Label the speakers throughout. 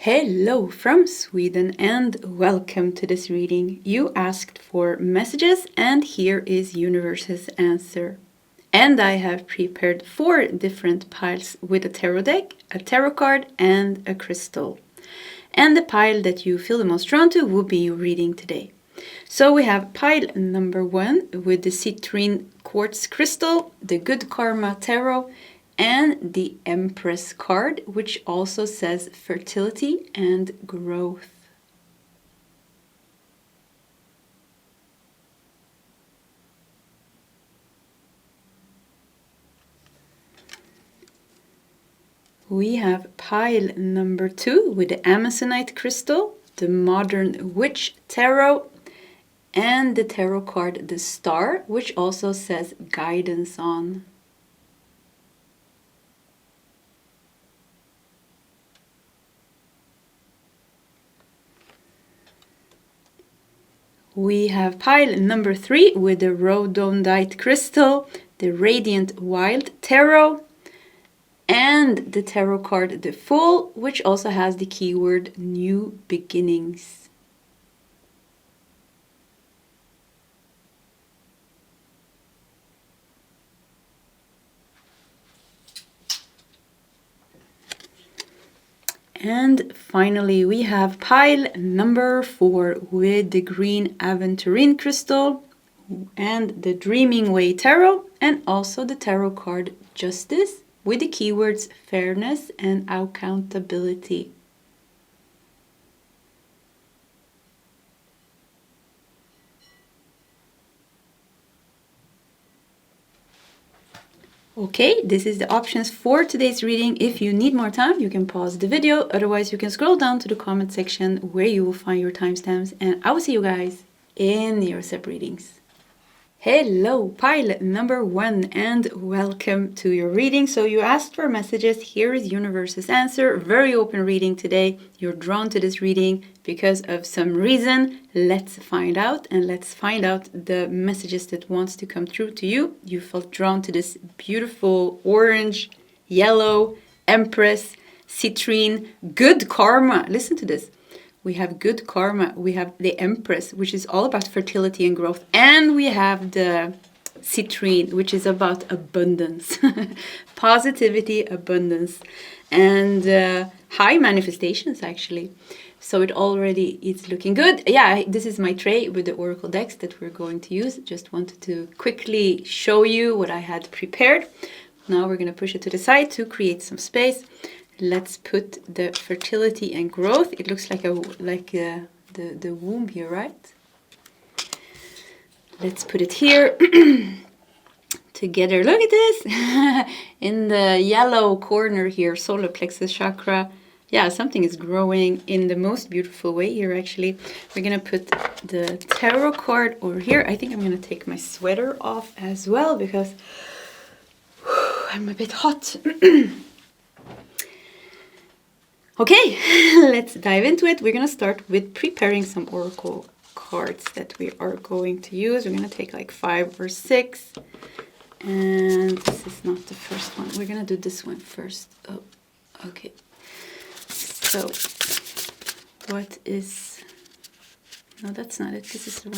Speaker 1: Hello from Sweden and welcome to this reading. You asked for messages and here is universe's answer. And I have prepared 4 different piles with a tarot deck, a tarot card and a crystal. And the pile that you feel the most drawn to will be your reading today. So we have pile number 1 with the citrine quartz crystal, the good karma tarot, and the empress card, which also says fertility and growth. We have pile number 2 with the amazonite crystal, the modern witch tarot, and the tarot card the star, which also says guidance on. We have pile number 3 with the rhodonite crystal, the radiant wild tarot, and the tarot card the fool, which also has the keyword new beginnings. And finally, we have pile number 4 with the green aventurine crystal and the dreaming way tarot, and also the tarot card justice with the keywords fairness and accountability. Okay, this is the options for today's reading. If you need more time, you can pause the video. Otherwise, you can scroll down to the comment section where you will find your timestamps. And I will see you guys in your sep readings. Hello, pile number 1, and welcome to your reading. So you asked for messages. Here is universe's answer. Very open reading today. You're drawn to this reading because of some reason. Let's find out, and let's find out the messages that wants to come through to you. You felt drawn to this beautiful orange, yellow, empress, citrine, good karma. Listen to this. We have good karma, we have the empress, which is all about fertility and growth, and we have the citrine, which is about abundance, positivity, abundance, and high manifestations actually. So it already is looking good. Yeah, this is my tray with the oracle decks that we're going to use. Just wanted to quickly show you what I had prepared. Now we're going to push it to the side to create some space. Let's put the fertility and growth. It looks like the womb here, right? Let's put it here together. Look at this in the yellow corner here, solar plexus chakra. Yeah, something is growing in the most beautiful way here. Actually, we're gonna put the tarot card over here. I think I'm gonna take my sweater off as well because I'm a bit hot. Okay, let's dive into it. We're going to start with preparing some oracle cards that we are going to use. We're going to take like 5 or 6. And this is not the first one. We're going to do this one first. Oh, okay. So, what is... No, that's not it. This is the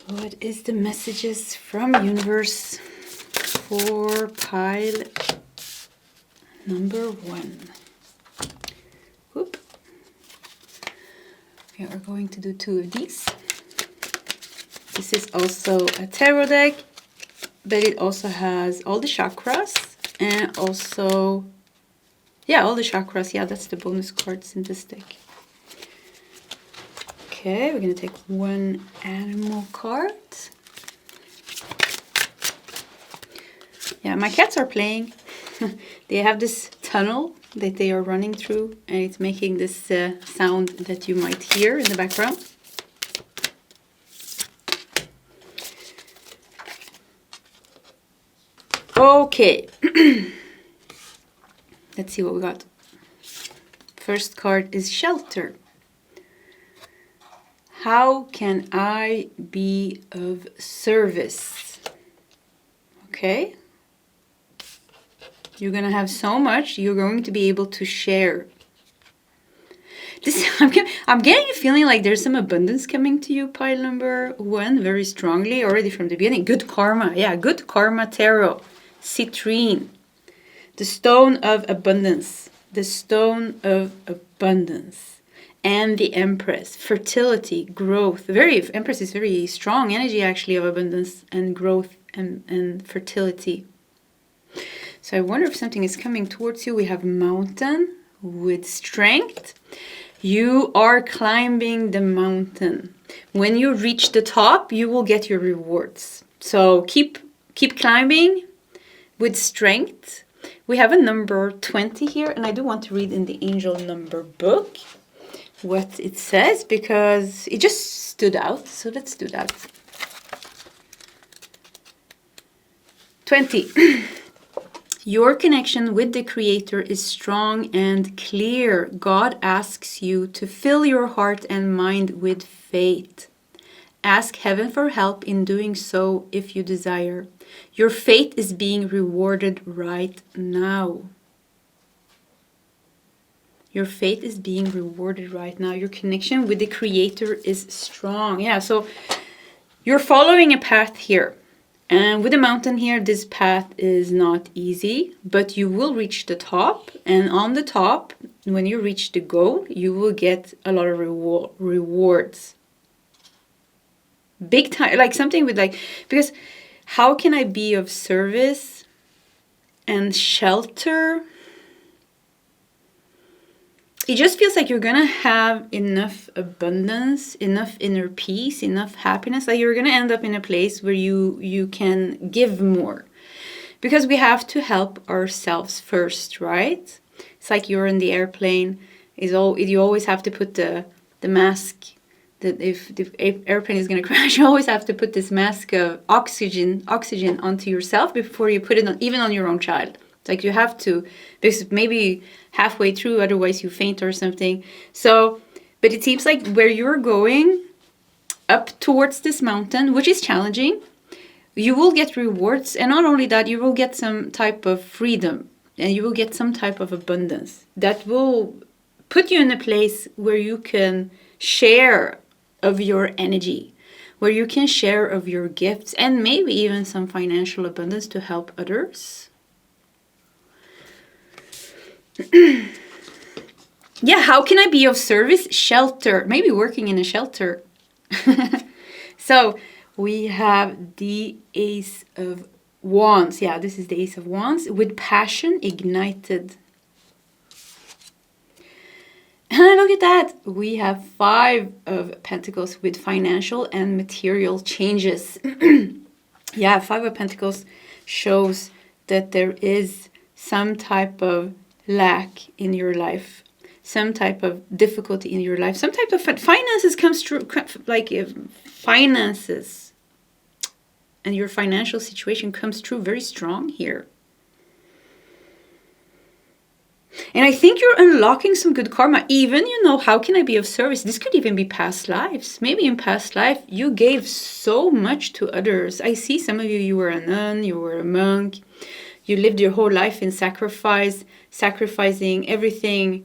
Speaker 1: one. What is the messages from universe for pile number 1. Whoop. We are going to do 2 of these. This is also a tarot deck, but it also has all the chakras and also, yeah, all the chakras. Yeah, that's the bonus cards in this deck. Okay, we're going to take 1 animal card. Yeah, my cats are playing. They have this tunnel that they are running through, and it's making this sound that you might hear in the background. Okay, let's see what we got. First card is shelter. How can I be of service? Okay. You're going to have so much. You're going to be able to share. I'm getting a feeling like there's some abundance coming to you, pile number 1, very strongly, already from the beginning. Good karma. Yeah, good karma tarot. Citrine. The stone of abundance. The stone of abundance. And the empress. Fertility, growth. Empress is very strong energy, actually, of abundance and growth and fertility. So I wonder if something is coming towards you. We have mountain with strength. You are climbing the mountain. When you reach the top, you will get your rewards. So keep climbing with strength. We have a number 20 here, and I do want to read in the angel number book what it says because it just stood out. So let's do that. 20. Your connection with the Creator is strong and clear. God asks you to fill your heart and mind with faith. Ask heaven for help in doing so if you desire. Your faith is being rewarded right now. Your faith is being rewarded right now. Your connection with the Creator is strong. Yeah, so you're following a path here. And with the mountain here, this path is not easy, but you will reach the top. And on the top, when you reach the goal, you will get a lot of rewards. Big time, like something with like, because how can I be of service and shelter? It just feels like you're going to have enough abundance, enough inner peace, enough happiness. Like you're going to end up in a place where you can give more. Because we have to help ourselves first, right? It's like you're in the airplane. You always have to put the mask. That if the airplane is going to crash, you always have to put this mask of oxygen onto yourself before you put it on, even on your own child. Like you have to, because maybe halfway through, otherwise you faint or something. So, but it seems like where you're going up towards this mountain, which is challenging, you will get rewards. And not only that, you will get some type of freedom and you will get some type of abundance that will put you in a place where you can share of your energy, where you can share of your gifts and maybe even some financial abundance to help others. Yeah, how can I be of service? Shelter. Maybe working in a shelter. So we have the Ace of Wands. Yeah, this is the Ace of Wands with passion ignited. And look at that. We have 5 of Pentacles with financial and material changes. Yeah, 5 of Pentacles shows that there is some type of lack in your life, some type of difficulty in your life, some type of finances comes through, like finances and your financial situation comes through very strong here. And I think you're unlocking some good karma. Even, how can I be of service? This could even be past lives. Maybe in past life, you gave so much to others. I see some of you were a nun, you were a monk. You lived your whole life in sacrificing everything,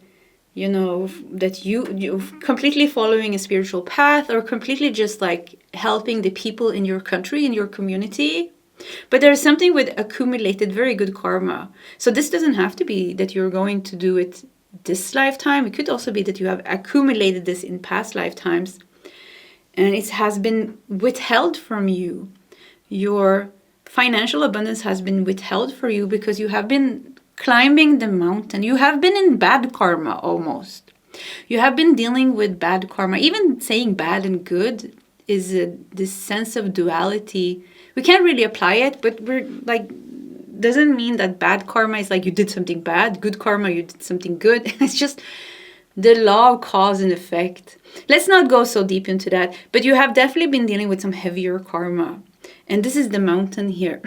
Speaker 1: that you completely following a spiritual path or completely just like helping the people in your country, in your community. But there's something with accumulated very good karma. So this doesn't have to be that you're going to do it this lifetime. It could also be that you have accumulated this in past lifetimes and it has been withheld from you. Your financial abundance has been withheld for you because you have been climbing the mountain. You have been in bad karma almost. You have been dealing with bad karma. Even saying bad and good is this sense of duality. We can't really apply it, but we're like, doesn't mean that bad karma is like you did something bad. Good karma, you did something good. It's just the law of cause and effect. Let's not go so deep into that. But you have definitely been dealing with some heavier karma. And this is the mountain here.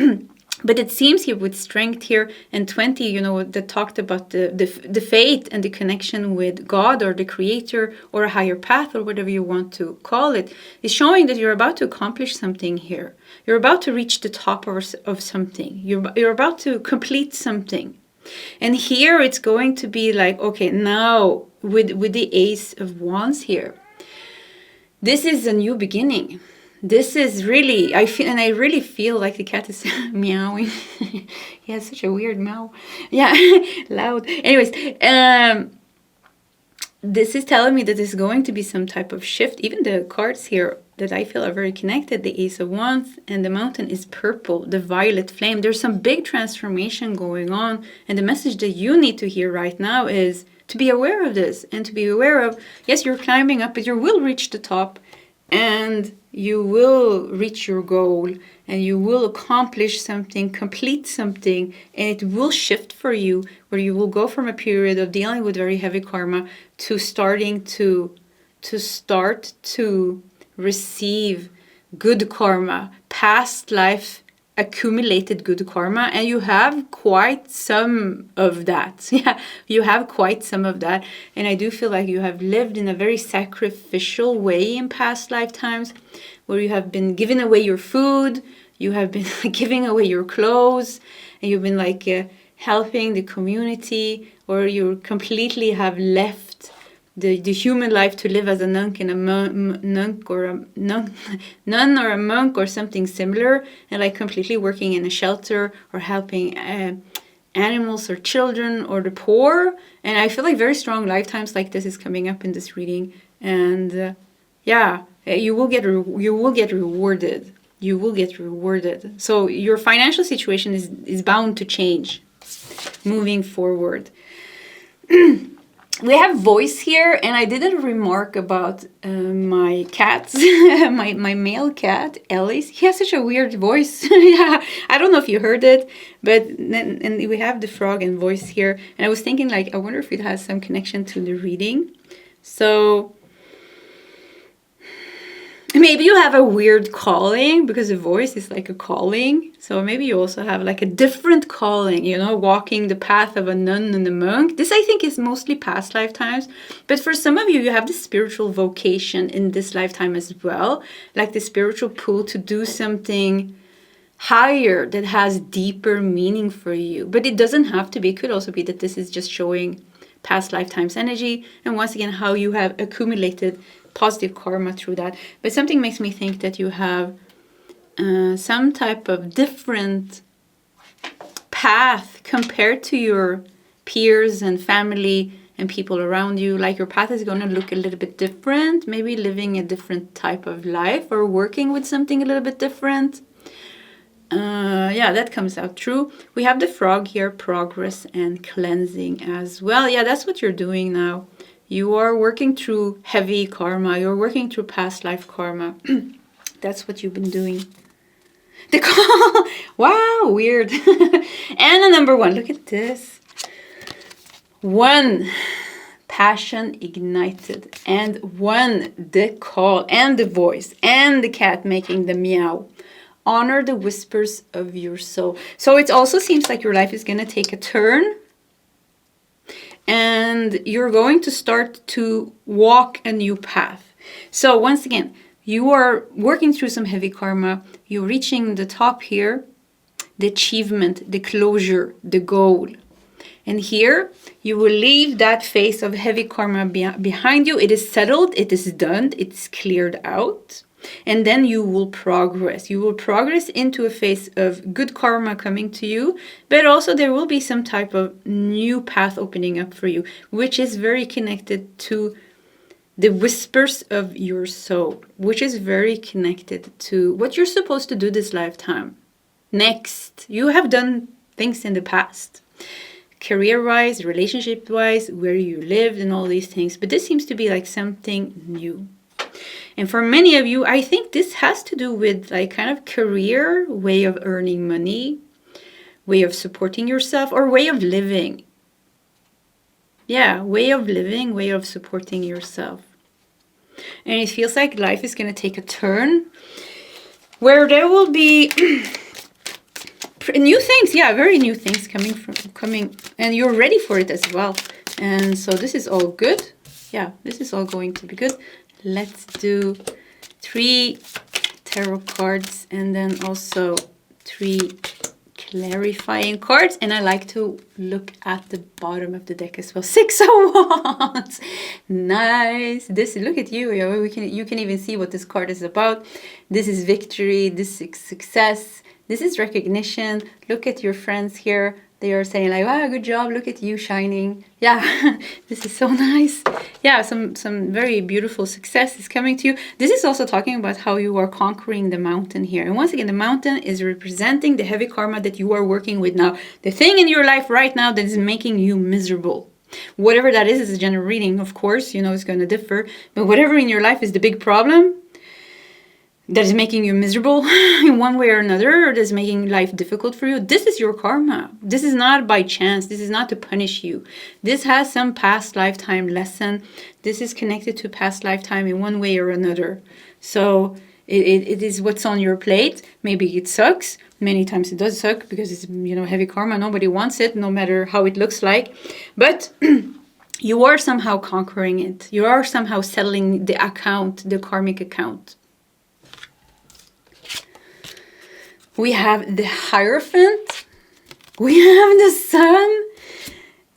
Speaker 1: But it seems here with strength here and 20, that talked about the faith and the connection with God or the Creator or a higher path or whatever you want to call it, is showing that you're about to accomplish something here. You're about to reach the top of something. You're about to complete something. And here it's going to be like, okay, now with the Ace of Wands here, this is a new beginning. This is really, I really feel like the cat is meowing. He has such a weird meow. Yeah, loud. Anyways, this is telling me that there's going to be some type of shift. Even the cards here that I feel are very connected, the Ace of Wands and the Mountain is purple, the violet flame. There's some big transformation going on. And the message that you need to hear right now is to be aware of this and to be aware of, yes, you're climbing up, but you will reach the top and you will reach your goal and you will accomplish something, complete something, and it will shift for you, where you will go from a period of dealing with very heavy karma to starting to start to receive good karma, past life accumulated good karma, and you have quite some of that. Yeah, you have quite some of that. And I do feel like you have lived in a very sacrificial way in past lifetimes, where you have been giving away your food, you have been giving away your clothes, and you've been like helping the community, or you completely have left the human life to live as a nun and a nun or a monk or something similar, and like completely working in a shelter or helping animals or children or the poor. And I feel like very strong lifetimes like this is coming up in this reading, and yeah, you will get rewarded. You will get rewarded. So your financial situation is bound to change moving forward. We have voice here, and I did a remark about my cats, my male cat, Ellis. He has such a weird voice. Yeah, I don't know if you heard it, but and we have the frog and voice here. And I was thinking, like, I wonder if it has some connection to the reading. So maybe you have a weird calling, because the voice is like a calling. So maybe you also have like a different calling, you know, walking the path of a nun and a monk. This, I think, is mostly past lifetimes. But for some of you, you have the spiritual vocation in this lifetime as well. Like the spiritual pull to do something higher that has deeper meaning for you. But it doesn't have to be. It could also be that this is just showing past lifetimes energy. And once again, how you have accumulated positive karma through that. But something makes me think that you have some type of different path compared to your peers and family and people around you. Like your path is going to look a little bit different, maybe living a different type of life or working with something a little bit different. Yeah, that comes out true. We have the frog here, progress and cleansing as well. Yeah, that's what you're doing now. You are working through heavy karma. You're working through past life karma. That's what you've been doing. The call. Wow, weird. And a number one. Look at this. 1, passion ignited. And 1, the call and the voice and the cat making the meow. Honor the whispers of your soul. So it also seems like your life is going to take a turn. And you're going to start to walk a new path. So once again, you are working through some heavy karma. You're reaching the top here, the achievement, the closure, the goal. And here, you will leave that phase of heavy karma behind you. It is settled, it is done, it's cleared out. And then you will progress. You will progress into a phase of good karma coming to you, but also there will be some type of new path opening up for you, which is very connected to the whispers of your soul, which is very connected to what you're supposed to do this lifetime. Next, you have done things in the past, career-wise, relationship-wise, where you lived and all these things, but this seems to be like something new. And for many of you, I think this has to do with like kind of career, way of earning money, way of supporting yourself, or way of living. Yeah, way of living, way of supporting yourself. And it feels like life is going to take a turn where there will be new things. Yeah, very new things coming, and you're ready for it as well. And so this is all good. Yeah, this is all going to be good. Let's do 3 tarot cards and then also 3 clarifying cards, and I like to look at the bottom of the deck as well. 6 of Wands. Nice. This, look at you. You can even see what this card is about. This is victory. This is success. This is recognition. Look at your friends here. They are saying like, wow, good job. Look at you shining. Yeah, this is so nice. Yeah, some very beautiful success is coming to you. This is also talking about how you are conquering the mountain here. And once again, the mountain is representing the heavy karma that you are working with now. The thing in your life right now that is making you miserable. Whatever that is a general reading, of course, it's going to differ. But whatever in your life is the big problem that is making you miserable in one way or another, or that is making life difficult for you, this is your karma. This is not by chance. This is not to punish you. This has some past lifetime lesson. This is connected to past lifetime in one way or another. So it is what's on your plate. Maybe it sucks. Many times it does suck because it's, heavy karma. Nobody wants it, no matter how it looks like. But you are somehow conquering it. You are somehow settling the account, the karmic account. We have the Hierophant, we have the Sun,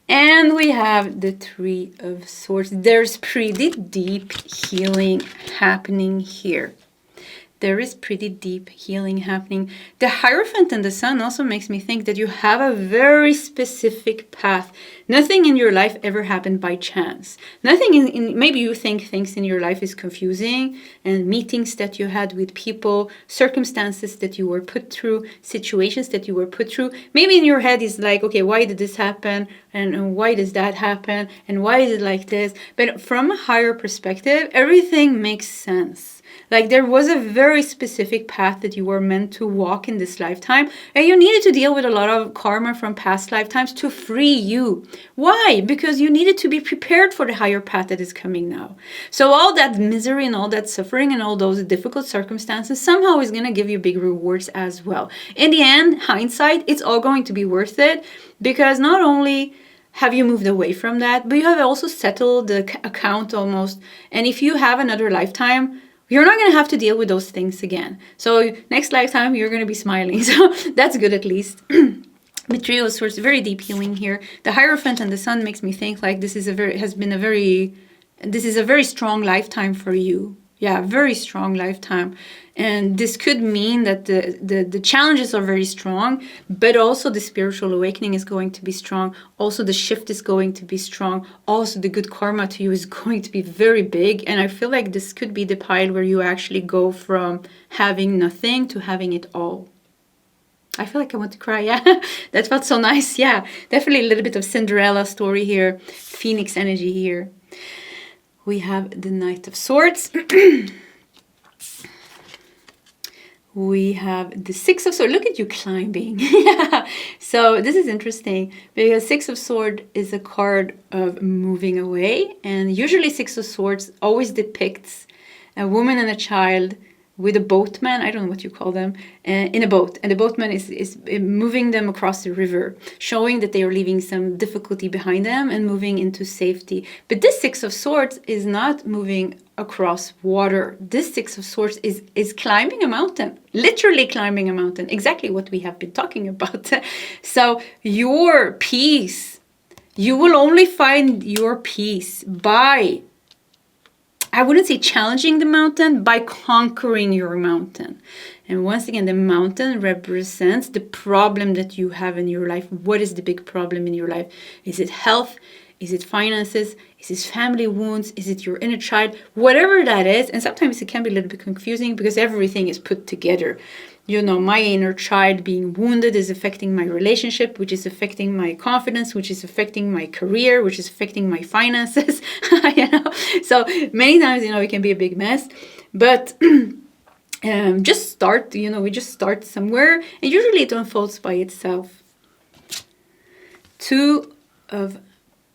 Speaker 1: and we have the Three of Swords. There's pretty deep healing happening here. There is pretty deep healing happening. The Hierophant and the Sun also makes me think that you have a very specific path. Nothing in your life ever happened by chance. Nothing in maybe you think things in your life is confusing, and meetings that you had with people, circumstances that you were put through, situations that you were put through. Maybe in your head is like, okay, why did this happen? And why does that happen? And why is it like this? But from a higher perspective, everything makes sense. Like there was a very specific path that you were meant to walk in this lifetime, and you needed to deal with a lot of karma from past lifetimes to free you. Why? Because you needed to be prepared for the higher path that is coming now. So all that misery and all that suffering and all those difficult circumstances somehow is going to give you big rewards as well. In the end, hindsight, it's all going to be worth it, because not only have you moved away from that, but you have also settled the account almost. And if you have another lifetime, you're not going to have to deal with those things again. So next lifetime, you're going to be smiling. So that's good at least. The Three of Swords, very deep healing here. The Hierophant and the Sun makes me think like this is a very strong lifetime for you. Yeah, very strong lifetime. And this could mean that the challenges are very strong, but also the spiritual awakening is going to be strong. Also, the shift is going to be strong. Also, the good karma to you is going to be very big. And I feel like this could be the pile where you actually go from having nothing to having it all. I feel like I want to cry. Yeah, that felt so nice. Yeah, definitely a little bit of Cinderella story here. Phoenix energy here. We have the Knight of Swords. We have the Six of Swords. Look at you climbing. Yeah. So this is interesting because Six of Swords is a card of moving away. And usually Six of Swords always depicts a woman and a child with a boatman, I don't know what you call them, in a boat. And the boatman is moving them across the river, showing that they are leaving some difficulty behind them and moving into safety. But this Six of Swords is not moving across water. This Six of Swords is climbing a mountain, literally climbing a mountain, exactly what we have been talking about. So your peace, you will only find your peace by, I wouldn't say challenging the mountain, by conquering your mountain. And once again, the mountain represents the problem that you have in your life. What is the big problem in your life? Is it health? Is it finances? Is it family wounds? Is it your inner child? Whatever that is. And sometimes it can be a little bit confusing because everything is put together. You know, my inner child being wounded is affecting my relationship, which is affecting my confidence, which is affecting my career, which is affecting my finances. So many times, it can be a big mess. But just start, we just start somewhere, and usually it unfolds by itself. Two of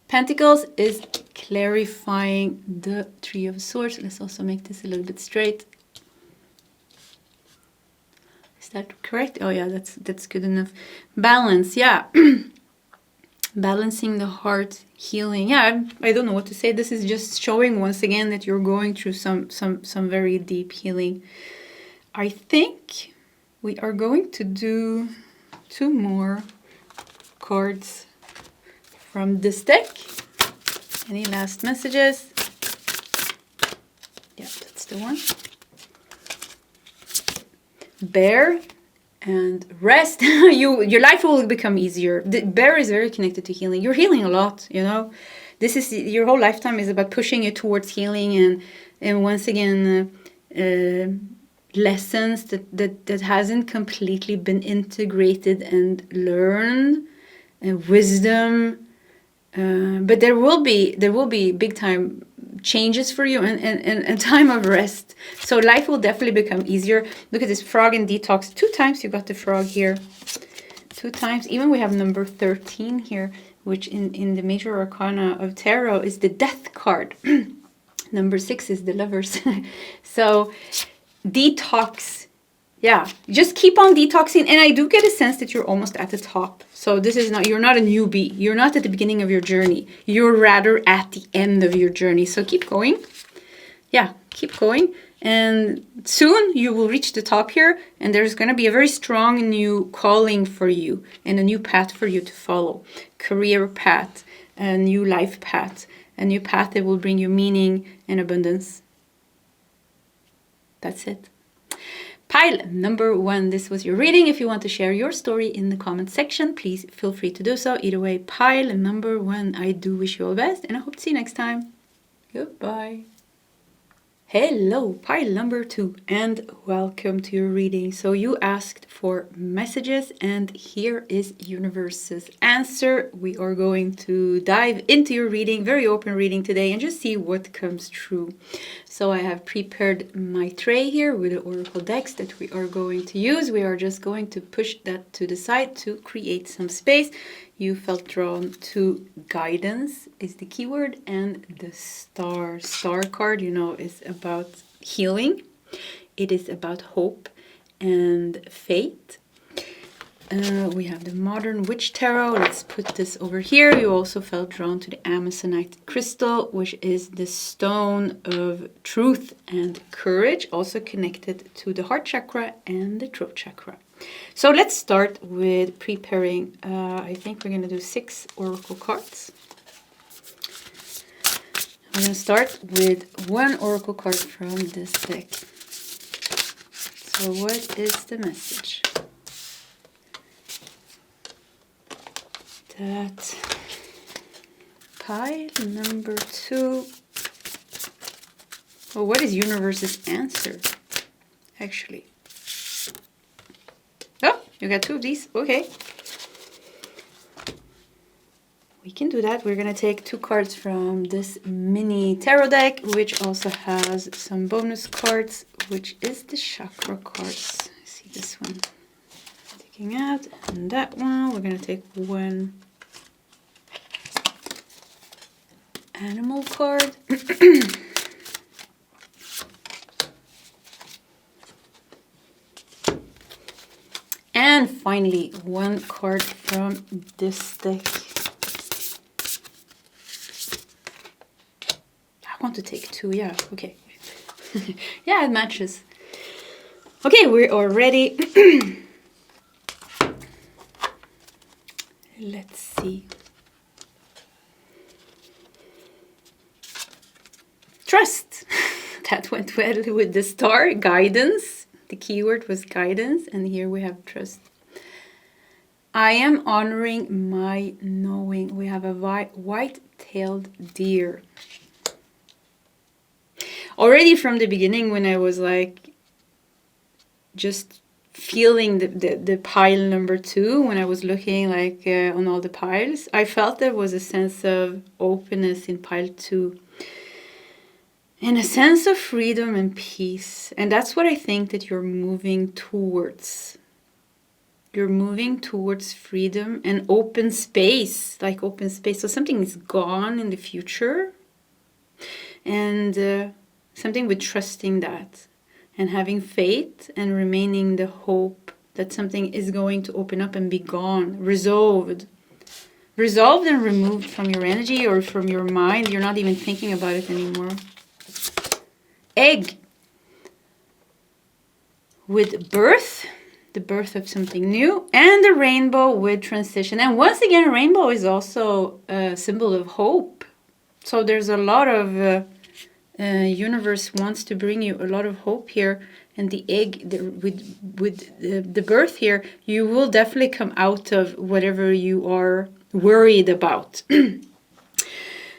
Speaker 1: Pentacles is clarifying the Three of Swords. Let's also make this a little bit straight. Is that correct? Oh yeah, that's good enough. Balance, yeah. Balancing the heart, healing. Yeah, I don't know what to say. This is just showing once again that you're going through some very deep healing. I think we are going to do 2 more cards from this deck. Any last messages? Yeah, that's the one. Bear and rest. Your life will become easier. The bear is very connected to healing. You're healing a lot, you know. This is your whole lifetime is about pushing you towards healing and once again lessons that hasn't completely been integrated and learned, and wisdom. But there will be big time changes for you and time of rest. So life will definitely become easier. Look at this frog in detox. 2 times you got the frog here. 2 times. Even we have number 13 here, which in the major arcana of tarot is the death card. Number 6 is the lovers. So detox. Yeah, just keep on detoxing. And I do get a sense that you're almost at the top. So this is not, you're not a newbie. You're not at the beginning of your journey. You're rather at the end of your journey. So keep going. Yeah, keep going. And soon you will reach the top here. And there's going to be a very strong new calling for you and a new path for you to follow. Career path, a new life path, a new path that will bring you meaning and abundance. That's it. Pile number 1, this was your reading. If you want to share your story in the comment section, please feel free to do so. Either way, pile number 1, I do wish you all the best, and I hope to see you next time. Goodbye. Hello, pile number 2, and welcome to your reading. So you asked for messages, and here is universe's answer. We are going to dive into your reading, very open reading today, and just see what comes true. So I have prepared my tray here with the oracle decks that we are going to use. We are just going to push that to the side to create some space. You felt drawn to guidance is the keyword, and the star card, you know, is about healing. It is about hope and faith. We have the modern witch tarot. Let's put this over here. You also felt drawn to the Amazonite crystal, which is the stone of truth and courage, also connected to the heart chakra and the throat chakra. So let's start with preparing. I think we're going to do 6 oracle cards. I'm going to start with 1 oracle card from this deck. So what is the message? That pile number 2. Well, what is universe's answer? Actually. Oh, you got 2 of these. Okay. We can do that. We're going to take 2 cards from this mini tarot deck, which also has some bonus cards, which is the chakra cards. I see this one taking out, and that one. We're going to take 1 animal card. And finally, 1 card from this deck. I want to take 2, yeah, okay. Yeah, it matches. Okay, we are ready. Let's see. Trust. That went well with the star. Guidance. The keyword was guidance, and here we have trust. I am honoring my knowing. We have a white-tailed deer. Already from the beginning, when I was like just feeling the pile number 2, when I was looking like on all the piles, I felt there was a sense of openness in pile 2. And a sense of freedom and peace. And that's what I think that you're moving towards. You're moving towards freedom and open space. Like open space. So something is gone in the future. And something with trusting that. And having faith and remaining the hope that something is going to open up and be gone. Resolved. Resolved and removed from your energy or from your mind. You're not even thinking about it anymore. Egg with birth the birth of something new, and the rainbow with transition. And once again, rainbow is also a symbol of hope. So there's a lot of universe wants to bring you a lot of hope here. And the egg, with the birth here, you will definitely come out of whatever you are worried about.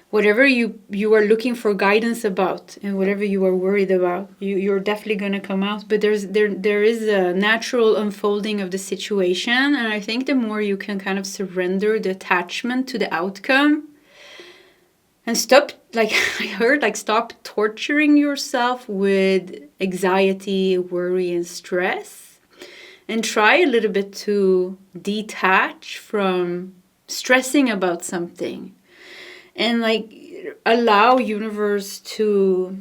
Speaker 1: Whatever you are looking for guidance about, and whatever you are worried about, you're definitely going to come out. But there is a natural unfolding of the situation, and I think the more you can kind of surrender the attachment to the outcome, and stop, like I heard, like stop torturing yourself with anxiety, worry, and stress, and try a little bit to detach from stressing about something. And like allow universe to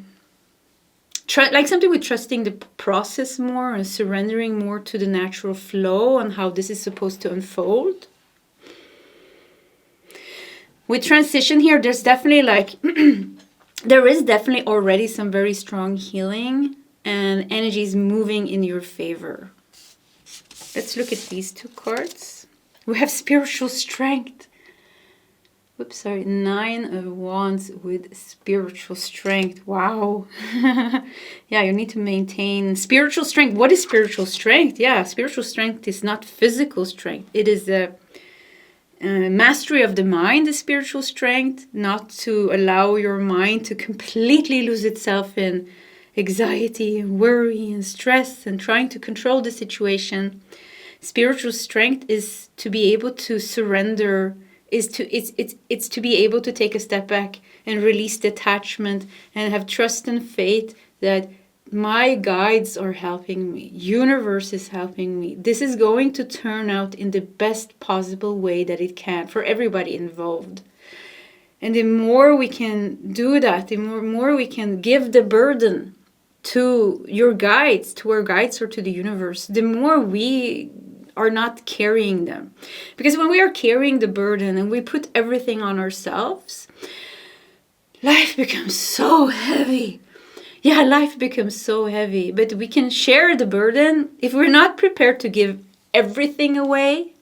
Speaker 1: try, like something with trusting the process more and surrendering more to the natural flow and how this is supposed to unfold. With transition here, there's definitely like there is definitely already some very strong healing and energies moving in your favor. Let's look at these two cards. We have spiritual strength. Oops, sorry, 9 of Wands with spiritual strength. Wow. Yeah, you need to maintain spiritual strength. What is spiritual strength? Yeah, spiritual strength is not physical strength. It is a mastery of the mind, the spiritual strength, not to allow your mind to completely lose itself in anxiety and worry and stress and trying to control the situation. Spiritual strength is to be able to surrender, it's to be able to take a step back and release detachment and have trust and faith that my guides are helping me, universe is helping me. This is going to turn out in the best possible way that it can for everybody involved. And the more we can do that, the more we can give the burden to your guides, to our guides or to the universe, the more we are not carrying them. Because when we are carrying the burden and we put everything on ourselves, life becomes so heavy. Yeah, life becomes so heavy. But we can share the burden if we're not prepared to give everything away,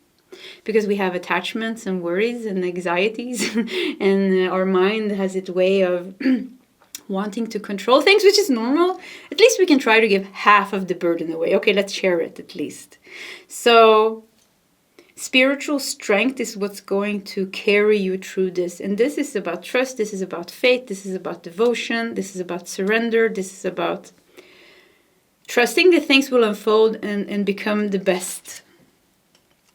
Speaker 1: because we have attachments and worries and anxieties and our mind has its way of wanting to control things, which is normal. At least we can try to give half of the burden away. Okay, let's share it at least. So spiritual strength is what's going to carry you through this. And this is about trust. This is about faith. This is about devotion. This is about surrender. This is about trusting that things will unfold and become the best.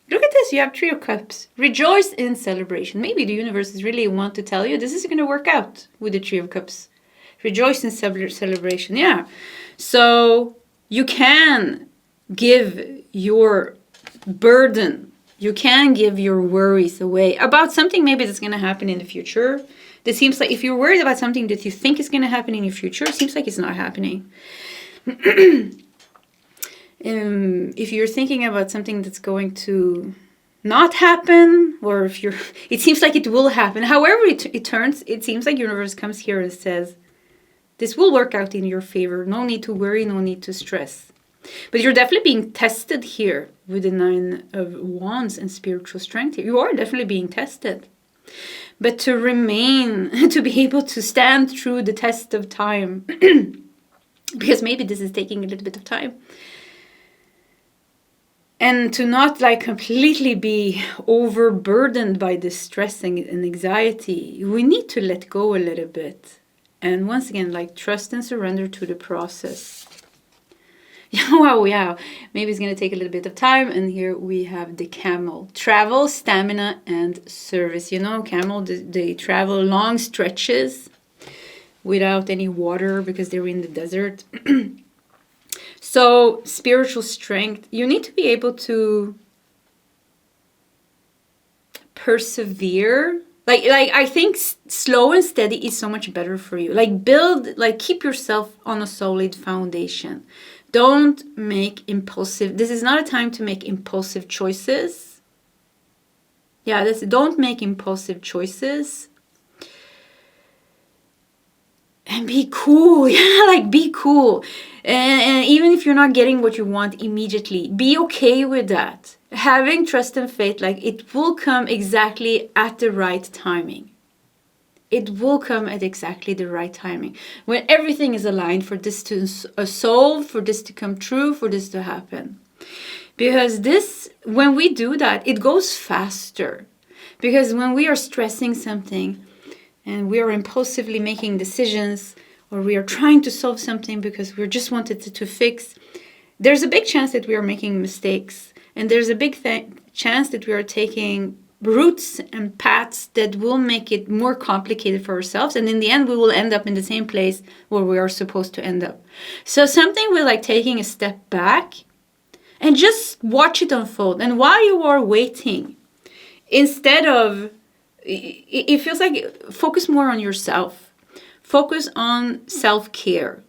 Speaker 1: Look at this. You have 3 of Cups. Rejoice in celebration. Maybe the universe is really want to tell you this is going to work out with the 3 of Cups. Rejoice in celebration. Yeah. So you can give your burden. You can give your worries away about something maybe that's going to happen in the future. It seems like if you're worried about something that you think is going to happen in your future, it seems like it's not happening. If you're thinking about something that's going to not happen, or if you're, it seems like it will happen. However it turns, it seems like universe comes here and says, this will work out in your favor. No need to worry, no need to stress. But you're definitely being tested here with the 9 of Wands and spiritual strength here. You are definitely being tested. But to remain, to be able to stand through the test of time, because maybe this is taking a little bit of time, and to not like completely be overburdened by this stress and anxiety, we need to let go a little bit. And once again, like trust and surrender to the process. Wow, yeah, maybe it's going to take a little bit of time. And here we have the camel. Travel, stamina, and service. You know, camel, they travel long stretches without any water because they're in the desert. So, spiritual strength. You need to be able to persevere. Like I think slow and steady is so much better for you. Keep yourself on a solid foundation. Don't make impulsive. This is not a time to make impulsive choices. Yeah, don't make impulsive choices. And be cool. Yeah, like be cool. And even if you're not getting what you want immediately, be okay with that. Having trust and faith, like it will come exactly at the right timing. It will come at exactly the right timing. When everything is aligned for this to solve, for this to come true, for this to happen. Because this, when we do that, it goes faster. Because when we are stressing something and we are impulsively making decisions, or we are trying to solve something because we just wanted to fix, there's a big chance that we are making mistakes. And there's a big chance that we are taking routes and paths that will make it more complicated for ourselves. And in the end, we will end up in the same place where we are supposed to end up. So something with like taking a step back and just watch it unfold. And while you are waiting, instead of, it feels like focus more on yourself. Focus on self-care.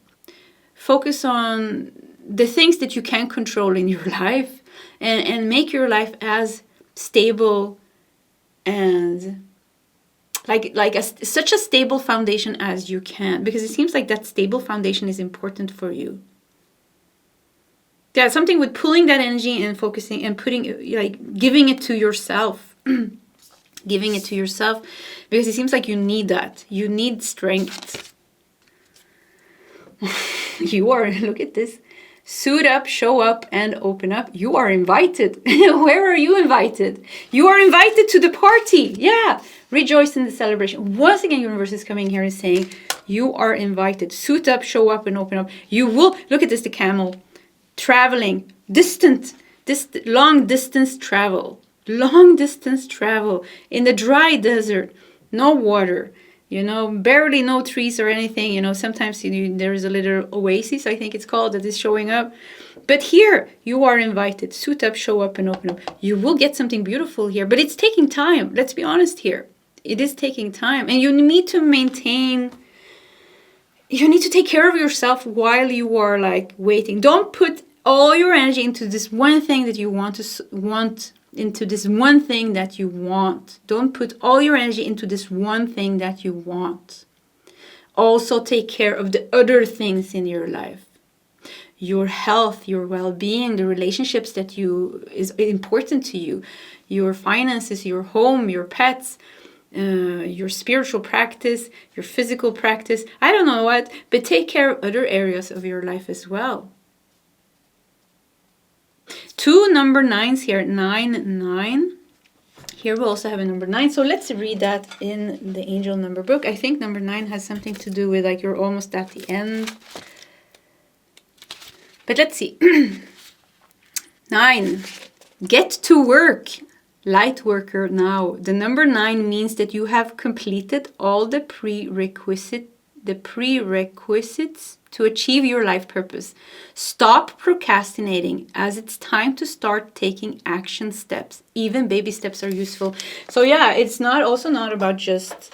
Speaker 1: Focus on the things that you can control in your life and make your life as stable and such a stable foundation as you can, because it seems like that stable foundation is important for you. Yeah, something with pulling that energy and focusing and putting, like, giving it to yourself. Giving it to yourself, because it seems like you need that. You need strength. You are, look at this. Suit up, show up, and open up. You are invited. Where are you invited? You are invited to the party. Yeah. Rejoice in the celebration. Once again, universe is coming here and saying, you are invited. Suit up, show up, and open up. You will, look at this, the camel. Traveling, long distance travel. Long distance travel in the dry desert, no water, barely no trees or anything. Sometimes there is a little oasis, I think it's called, that is showing up. But here, you are invited. Suit up, show up, and open up. You will get something beautiful here, but it's taking time. Let's be honest here. It is taking time. And you need to take care of yourself while you are like waiting. Don't put all your energy into this one thing that you want into this one thing that you want. Don't put all your energy into this one thing that you want. Also take care of the other things in your life. Your health, your well-being, the relationships that is important to you, your finances, your home, your pets, your spiritual practice, your physical practice. I don't know what, but take care of other areas of your life as well. 2 number 9s here, 9. Here we also have a number 9. So let's read that in the angel number book. I think number 9 has something to do with like you're almost at the end. But let's see. 9. Get to work. Light worker now. The number 9 means that you have completed all the prerequisites to achieve your life purpose. Stop procrastinating, as it's time to start taking action steps. Even baby steps are useful. So yeah, it's not about just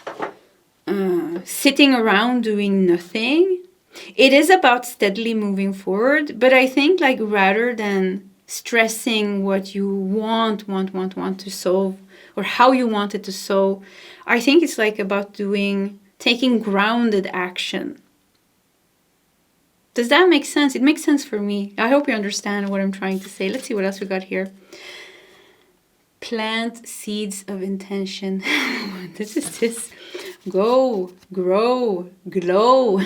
Speaker 1: sitting around doing nothing. It is about steadily moving forward. But I think like rather than stressing what you want to solve or how you want it to solve, I think it's like about taking grounded action. Does that make sense? It makes sense for me. I hope you understand what I'm trying to say. Let's see what else we got here. Plant seeds of intention. This is this. Go, grow, glow.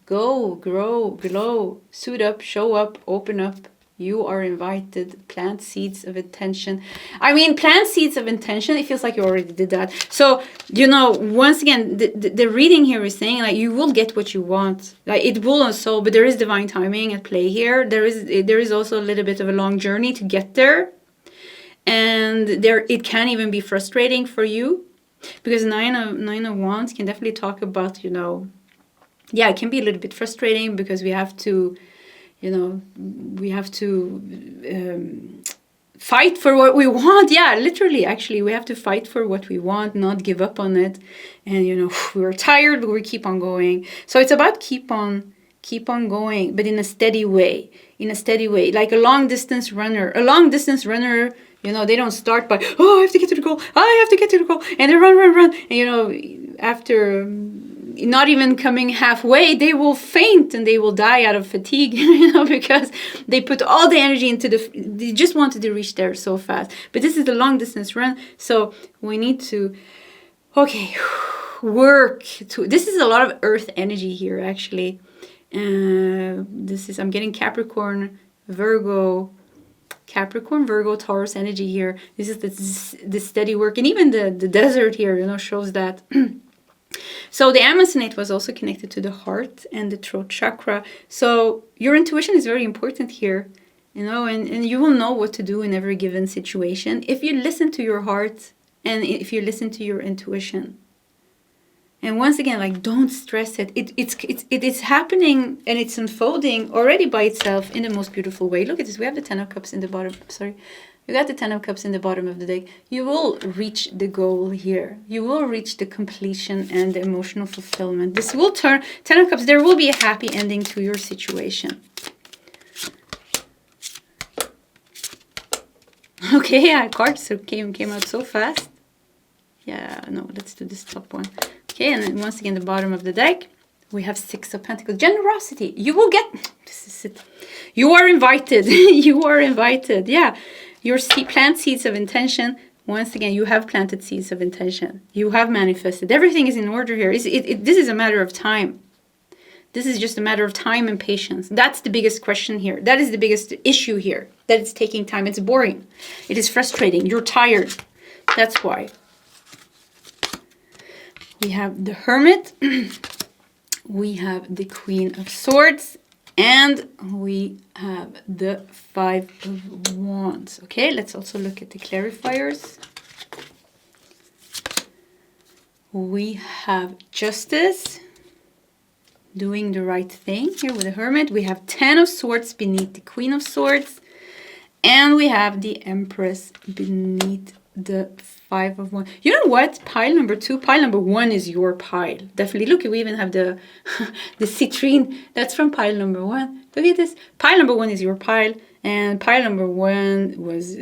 Speaker 1: Go, grow, glow. Suit up, show up, open up. You are invited. Plant seeds of intention. I mean, plant seeds of intention, it feels like you already did that. So, once again, the reading here is saying, like, you will get what you want. Like, it will also, but there is divine timing at play here. There is also a little bit of a long journey to get there. And it can even be frustrating for you. Because nine of Wands can definitely talk about, it can be a little bit frustrating because we have to fight for what we want. Yeah, literally, actually, we have to fight for what we want, not give up on it. And, we're tired, but we keep on going. So it's about keep on going, but in a steady way, like a long distance runner. They don't start by, I have to get to the goal. And they run. And, after not even coming halfway, they will faint and they will die out of fatigue, you know, because they put all the energy into they just wanted to reach there so fast. But this is the long distance run, so we need to, okay, work to, this is a lot of earth energy here, actually. This is, I'm getting Capricorn, Virgo, Taurus energy here. This is the steady work, and even the desert here, you know, shows that. So the Amazonite was also connected to the heart and the throat chakra. So your intuition is very important here, you know, and you will know what to do in every given situation if you listen to your heart and if you listen to your intuition. And once again, like, don't stress it. It is happening and it's unfolding already by itself in the most beautiful way. Look at this. We have the Ten of Cups in the bottom. Sorry. You got the Ten of Cups in the bottom of the deck. You will reach the goal here. You will reach the completion and the emotional fulfillment. This will turn, Ten of Cups, there will be a happy ending to your situation. Okay, yeah, cards came out so fast. Yeah, no, let's do this top one. Okay, and then once again, the bottom of the deck, we have Six of Pentacles. Generosity. You will get, this is it. You are invited. You are invited. Yeah. Your plant seeds of intention. Once again, you have planted seeds of intention. You have manifested. Everything is in order here. This is a matter of time. This is just a matter of time and patience. That's the biggest question here. That is the biggest issue here. That it's taking time. It's boring. It is frustrating. You're tired. That's why. We have the Hermit. We have the Queen of Swords. And we have the Five of Wands. Okay, let's also look at the clarifiers. We have Justice, doing the right thing here with the Hermit. We have Ten of Swords beneath the Queen of Swords. And we have the Empress beneath the Five of Wands. You know what? Pile number 2, pile number 1 is your pile. Definitely. Look, we even have the the citrine. That's from pile number 1. Look at this. Pile number 1 is your pile. And pile number 1 was,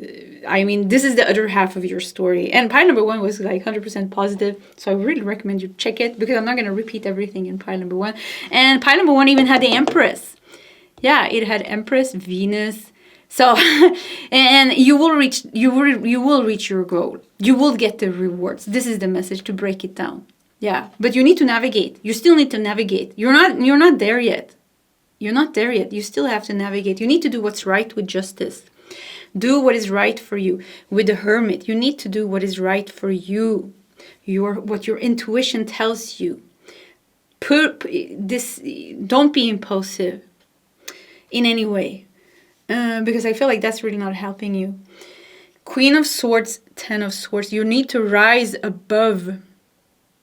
Speaker 1: I mean, this is the other half of your story. And pile number 1 was like 100% positive. So I really recommend you check it, because I'm not going to repeat everything in pile number 1. And pile number 1 even had the Empress. Yeah, it had Empress, Venus. So, and you will reach your goal. You will get the rewards. This is the message, to break it down. Yeah, but you need to navigate. You still need to navigate. You're not there yet. You're not there yet. You still have to navigate. You need to do what's right with Justice. Do what is right for you. With the Hermit, you need to do what is right for you. What your intuition tells you. Don't be impulsive in any way. Because I feel like that's really not helping you. Queen of Swords, Ten of Swords. You need to rise above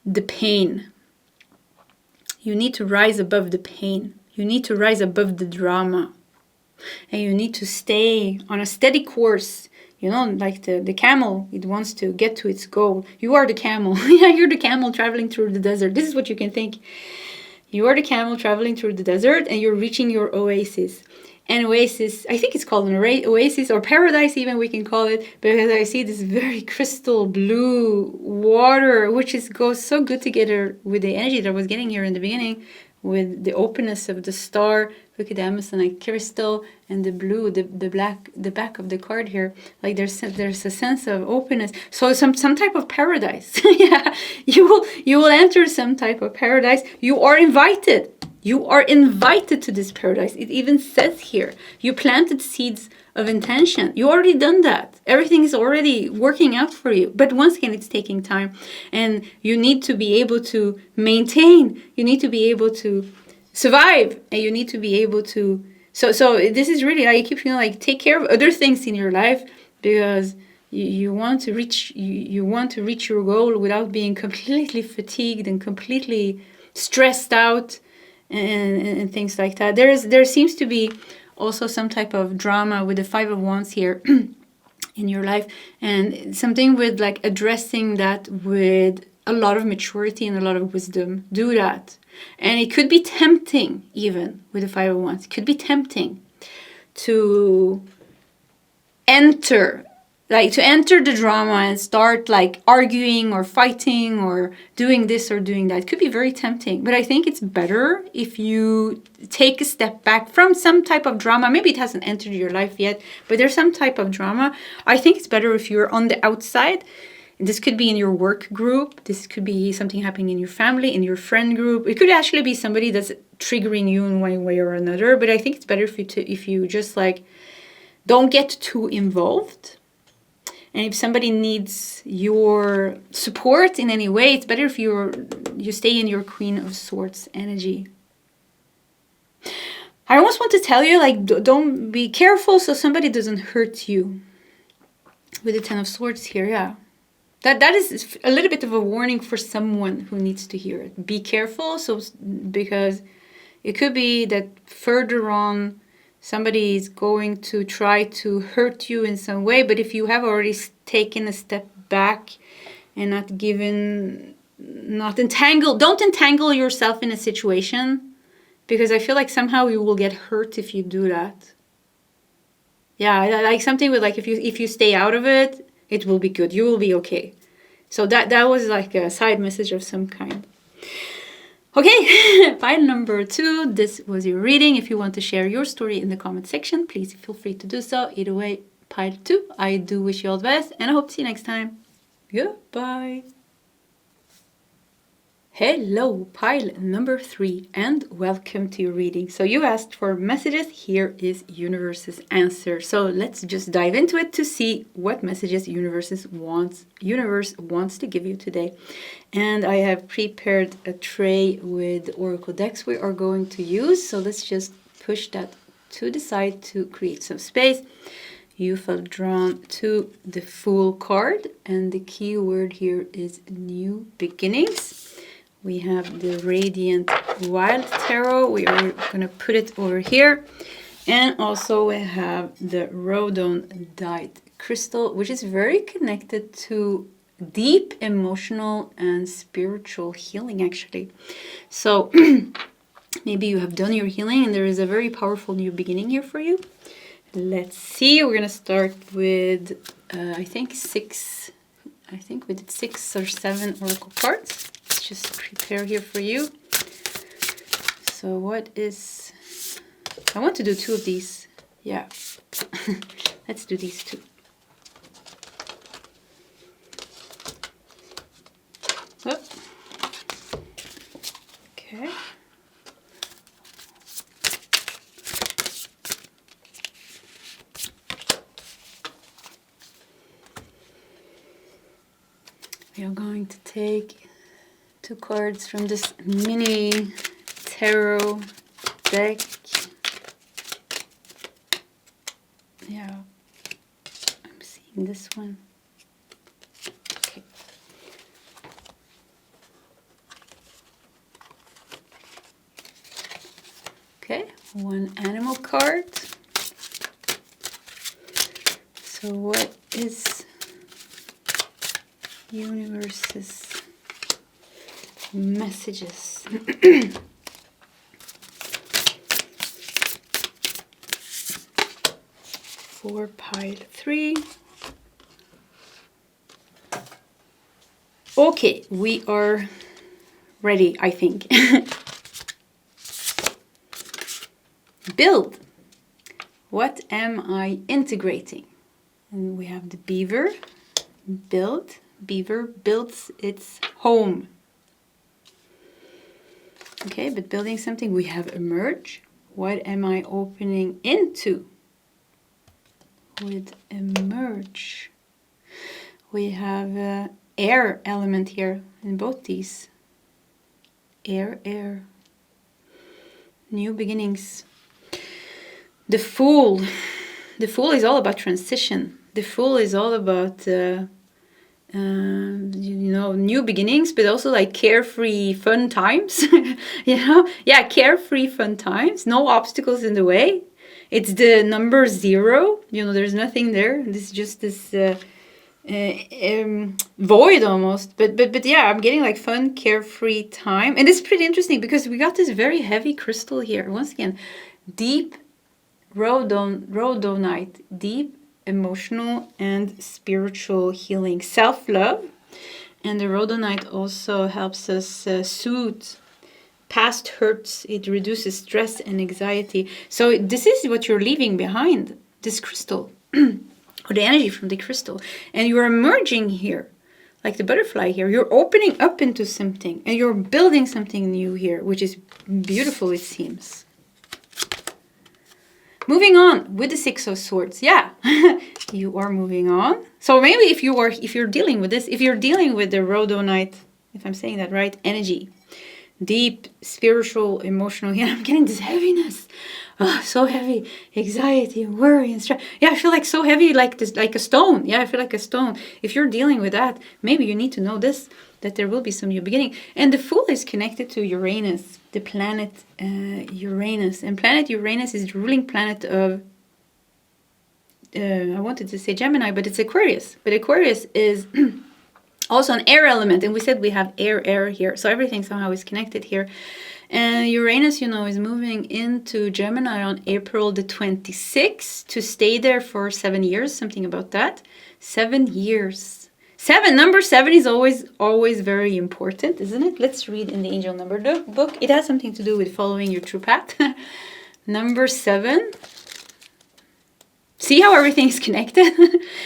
Speaker 1: the pain. You need to rise above the pain. You need to rise above the drama. And you need to stay on a steady course. You know, like the camel, it wants to get to its goal. You are the camel. Yeah, you're the camel traveling through the desert. This is what you can think. You are the camel traveling through the desert, and you're reaching your oasis. An oasis, I think it's called an oasis, or paradise even, we can call it, because I see this very crystal blue water, which goes so good together with the energy that I was getting here in the beginning, with the openness of the star. Look at the Amazonite crystal and the blue, the black, the back of the card here. Like there's a sense of openness. So some type of paradise. Yeah, you will enter some type of paradise. You are invited. You are invited to this paradise. It even says here, you planted seeds of intention. You already done that. Everything is already working out for you. But once again, it's taking time. And you need to be able to maintain. You need to be able to survive. And you need to be able to... So this is really, I keep feeling like, take care of other things in your life, because you want to reach your goal without being completely fatigued and completely stressed out. And things like that. There seems to be also some type of drama with the Five of Wands here in your life, and something with like addressing that with a lot of maturity and a lot of wisdom. Do that. And it could be tempting, even with the Five of Wands. It could be tempting to enter like to enter the drama and start like arguing or fighting or doing this or doing that. It could be very tempting, but I think it's better if you take a step back from some type of drama. Maybe it hasn't entered your life yet, but there's some type of drama. I think it's better if you're on the outside. This could be in your work group. This could be something happening in your family, in your friend group. It could actually be somebody that's triggering you in one way or another. But I think it's better if you just like don't get too involved. And if somebody needs your support in any way, it's better if you stay in your Queen of Swords energy. I almost want to tell you, like, don't be careful so somebody doesn't hurt you. With the Ten of Swords here, yeah. That is a little bit of a warning for someone who needs to hear it. Be careful, because it could be that further on, somebody is going to try to hurt you in some way, but if you have already taken a step back and don't entangle yourself in a situation, because I feel like somehow you will get hurt if you do that. Yeah, like something with like if you stay out of it, it will be good. You will be okay. So that was like a side message of some kind. Okay, pile number 2. This was your reading. If you want to share your story in the comment section, please feel free to do so. Either way, pile 2. I do wish you all the best, and I hope to see you next time. Goodbye. Hello, pile number 3, and welcome to your reading. So you asked for messages. Here is universe's answer. So let's just dive into it to see what messages universe wants to give you today. And I have prepared a tray with oracle decks we are going to use. So let's just push that to the side to create some space. You felt drawn to the Fool card, and the key word here is new beginnings. We have the Radiant Wild Tarot. We are going to put it over here. And also we have the Rhodonite Crystal, which is very connected to deep emotional and spiritual healing, actually. So maybe you have done your healing and there is a very powerful new beginning here for you. Let's see. We're going to start with, I think we did 6 or 7 oracle cards. Just prepare here for you. So what is, I want to do 2 of these. Yeah, let's do these 2. Oh. Okay. We are going to take 2 cards from this mini tarot deck. Yeah, I'm seeing this one. Okay. Okay, 1 animal card. So what is universe's messages? For pile 3. Okay, we are ready, I think. Build. What am I integrating? And we have the beaver. Build. Beaver builds its home. Okay, but building something, we have emerge. What am I opening into? With emerge, we have air element here in both these. Air. New beginnings. The Fool. The Fool is all about transition. The Fool is all about new beginnings, but also like carefree fun times. Yeah, carefree fun times, no obstacles in the way. It's the number 0, there's nothing there. This is just this void almost, but yeah, I'm getting like fun carefree time. And it's pretty interesting because we got this very heavy crystal here. Once again, deep rhodonite, deep emotional and spiritual healing, self-love. And the rhodonite also helps us soothe past hurts. It reduces stress and anxiety. So this is what you're leaving behind, this crystal, or the energy from the crystal. And you're emerging here, like the butterfly here. You're opening up into something, and you're building something new here, which is beautiful, it seems. Moving on with the Six of Swords. Yeah, you are moving on. So maybe if you're dealing with this, if you're dealing with the rhodonite, if I'm saying that right, energy, deep, spiritual, emotional, yeah, I'm getting this heaviness. Oh, so heavy, anxiety, worry, and stress. Yeah, I feel like so heavy, like this, like a stone. Yeah, I feel like a stone. If you're dealing with that, maybe you need to know this, that there will be some new beginning. And the Fool is connected to Uranus, the planet Uranus. And planet Uranus is the ruling planet of, I wanted to say Gemini, but it's Aquarius. But Aquarius is also an air element. And we said we have air here. So everything somehow is connected here. And Uranus, is moving into Gemini on April the 26th to stay there for 7 years, something about that. 7 years. Number 7 is always very important, isn't it? Let's read in the Angel Number book. It has something to do with following your true path. Number 7. See how everything is connected?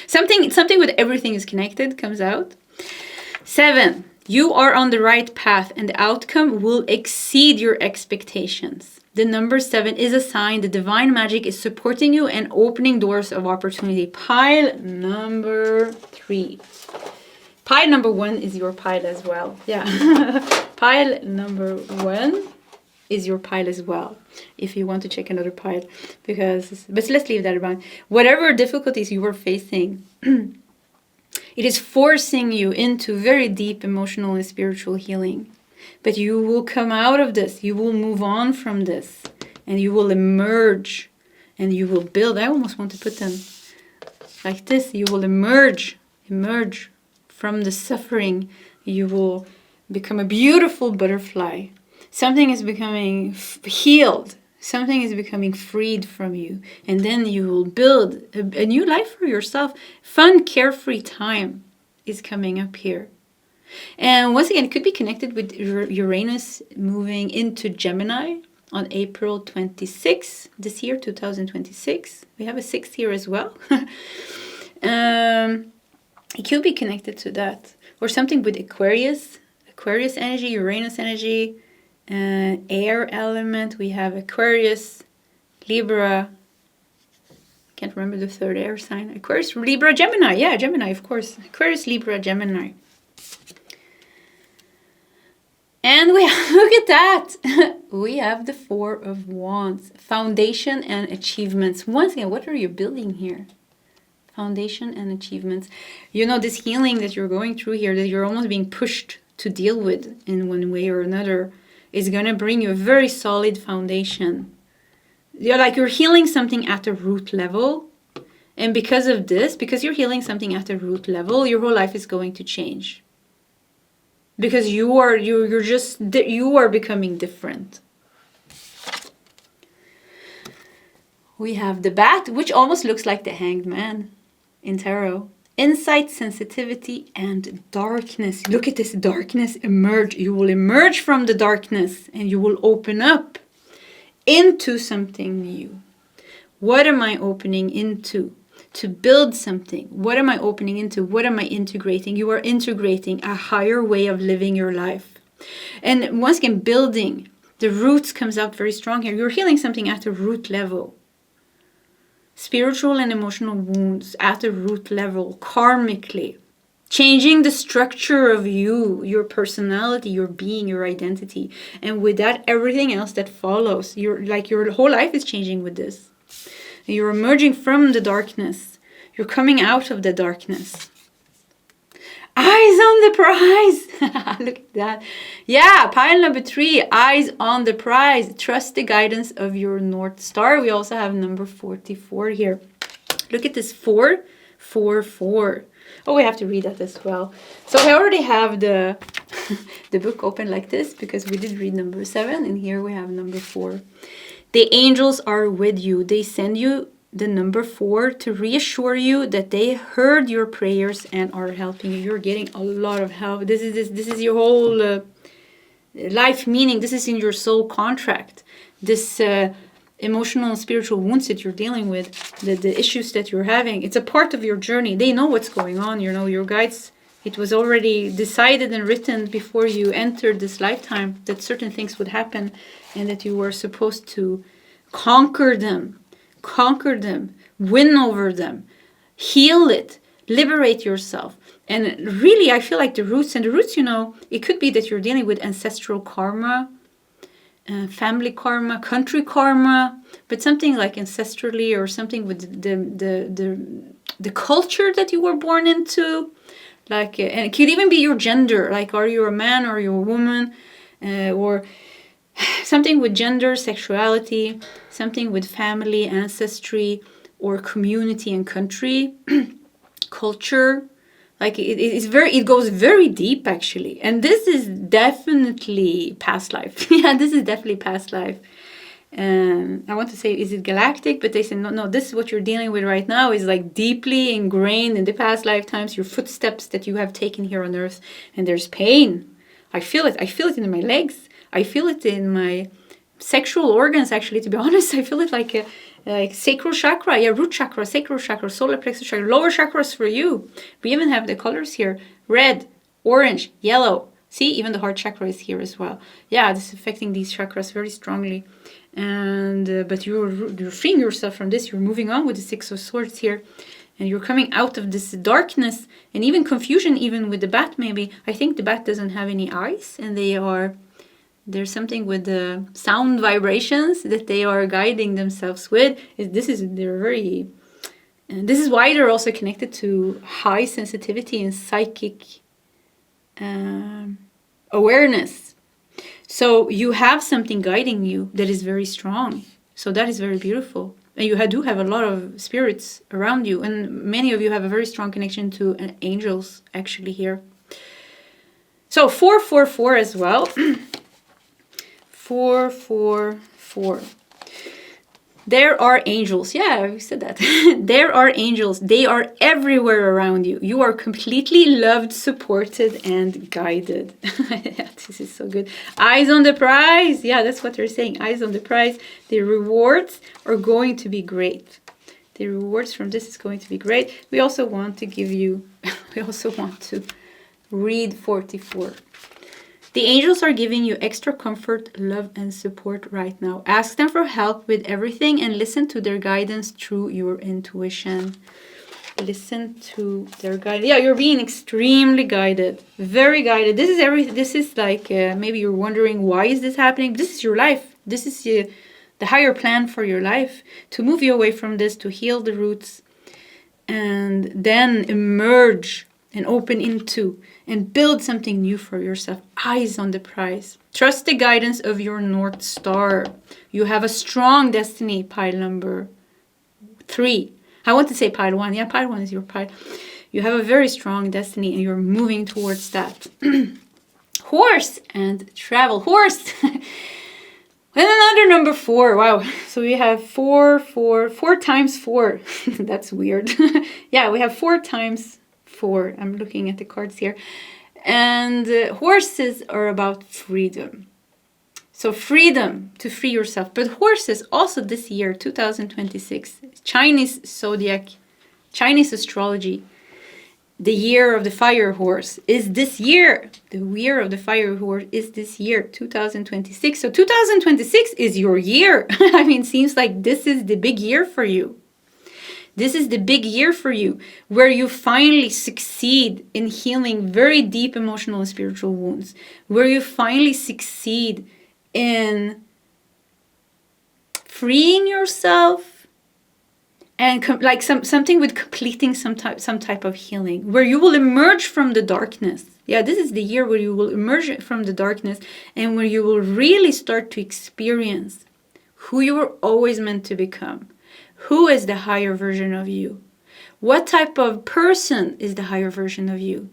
Speaker 1: something with everything is connected comes out. 7. You are on the right path and the outcome will exceed your expectations. The number 7 is a sign the divine magic is supporting you and opening doors of opportunity. Pile number 3. Pile number 1 is your pile as well. Yeah. Pile number 1 is your pile as well. If you want to check another pile. But let's leave that around. Whatever difficulties you are facing, it is forcing you into very deep emotional and spiritual healing. But you will come out of this. You will move on from this. And you will emerge. And you will build. I almost want to put them like this. You will emerge from the suffering. You will become a beautiful butterfly. Something is becoming healed. Something is becoming freed from you. And then you will build a new life for yourself. Fun, carefree time is coming up here. And once again, it could be connected with Uranus moving into Gemini on April 26th this year, 2026. We have a 6th here as well. It could be connected to that. Or something with Aquarius energy, Uranus energy, air element. We have Aquarius, Libra. I can't remember the third air sign. Aquarius, Libra, Gemini. Yeah, Gemini, of course. Aquarius, Libra, Gemini. And we look at that. We have the Four of Wands. Foundation and achievements. Once again, what are you building here? Foundation and achievements. This healing that you're going through here, that you're almost being pushed to deal with in one way or another, is going to bring you a very solid foundation. You're healing something at a root level. And because of this, because you're healing something at a root level, your whole life is going to change. Because you are becoming different. We have the Bat, which almost looks like the Hanged Man in tarot. Insight, sensitivity, and darkness. Look at this darkness emerge. You will emerge from the darkness and you will open up into something new. What am I opening into? To build something. What am I opening into? What am I integrating? You are integrating a higher way of living your life. And once again, building. The roots comes out very strong here. You're healing something at the root level. Spiritual and emotional wounds at the root level, karmically. Changing the structure of you, your personality, your being, your identity. And with that, everything else that follows. Your whole life is changing with this. You're emerging from the darkness. You're coming out of the darkness. Eyes on the prize. Look at that. Yeah, pile number 3. Eyes on the prize. Trust the guidance of your North Star. We also have number 44 here. Look at this 4, 4, 4. Oh, we have to read that as well. So I already have the book open like this because we did read number 7. And here we have number 4. The angels are with you. They send you the number 4 to reassure you that they heard your prayers and are helping you. You're getting a lot of help. This is your whole life meaning. This is in your soul contract. This emotional and spiritual wounds that you're dealing with, the issues that you're having, it's a part of your journey. They know what's going on. You know, your guides, it was already decided and written before you entered this lifetime that certain things would happen and that you were supposed to conquer them, win over them, heal it, liberate yourself. And really, I feel like the roots, you know, it could be that you're dealing with ancestral karma, family karma, country karma, but something like ancestrally, or something with the culture that you were born into, like, and it could even be your gender, like, are you a man or you're a woman, or something with gender, sexuality, something with family, ancestry, or community and country, culture. Like it goes very deep actually. And this is definitely past life. Yeah, this is definitely past life. I want to say, is it galactic? But they say, no, this is what you're dealing with right now is like deeply ingrained in the past lifetimes, your footsteps that you have taken here on earth. And there's pain. I feel it. I feel it in my legs. I feel it in my sexual organs, actually, to be honest. I feel it like sacral chakra, root chakra, sacral chakra, solar plexus chakra, lower chakras for you. We even have the colors here, red, orange, yellow. See, even the heart chakra is here as well. Yeah, this is affecting these chakras very strongly. And but you're freeing yourself from this. You're moving on with the 6 of Swords here. And you're coming out of this darkness and even confusion, even with the bat maybe. I think the bat doesn't have any eyes, and there's something with the sound vibrations that they are guiding themselves with. This is why they're also connected to high sensitivity and psychic awareness. So you have something guiding you that is very strong. So that is very beautiful. And you do have a lot of spirits around you. And many of you have a very strong connection to angels actually here. So 444 as well. 444. There are angels. Yeah, we said that. There are angels. They are everywhere around you. You are completely loved, supported, and guided. Yeah, this is so good. Eyes on the prize. Yeah, that's what they're saying. Eyes on the prize. The rewards are going to be great. The rewards from this is going to be great. We also want to give you, we also want to read 44. The angels are giving you extra comfort, love, and support right now. Ask them for help with everything and listen to their guidance through your intuition. Listen to their guidance. Yeah, you're being extremely guided. Very guided. This is everything. This is like, maybe you're wondering, why is this happening? This is your life. This is the higher plan for your life. To move you away from this, to heal the roots, and then emerge and open into and build something new for yourself. Eyes on the prize. Trust the guidance of your North Star. You have a strong destiny, pile number 3. I want to say pile 1. Yeah, pile 1 is your pile. You have a very strong destiny and you're moving towards that. Horse and travel. Horse. And another number 4. Wow. So we have 4 times 4. That's weird. Yeah, we have 4 times 4. I'm looking at the cards here. And horses are about freedom. So freedom to free yourself. But horses also this year, 2026, Chinese zodiac, Chinese astrology, the year of the fire horse is this year. The year of the fire horse is this year, 2026. So 2026 is your year. I mean, it seems like this is the big year for you. This is the big year for you, where you finally succeed in healing very deep emotional and spiritual wounds, where you finally succeed in freeing yourself and something with completing some type of healing, where you will emerge from the darkness. Yeah, this is the year where you will emerge from the darkness and where you will really start to experience who you were always meant to become. Who is the higher version of you? What type of person is the higher version of you?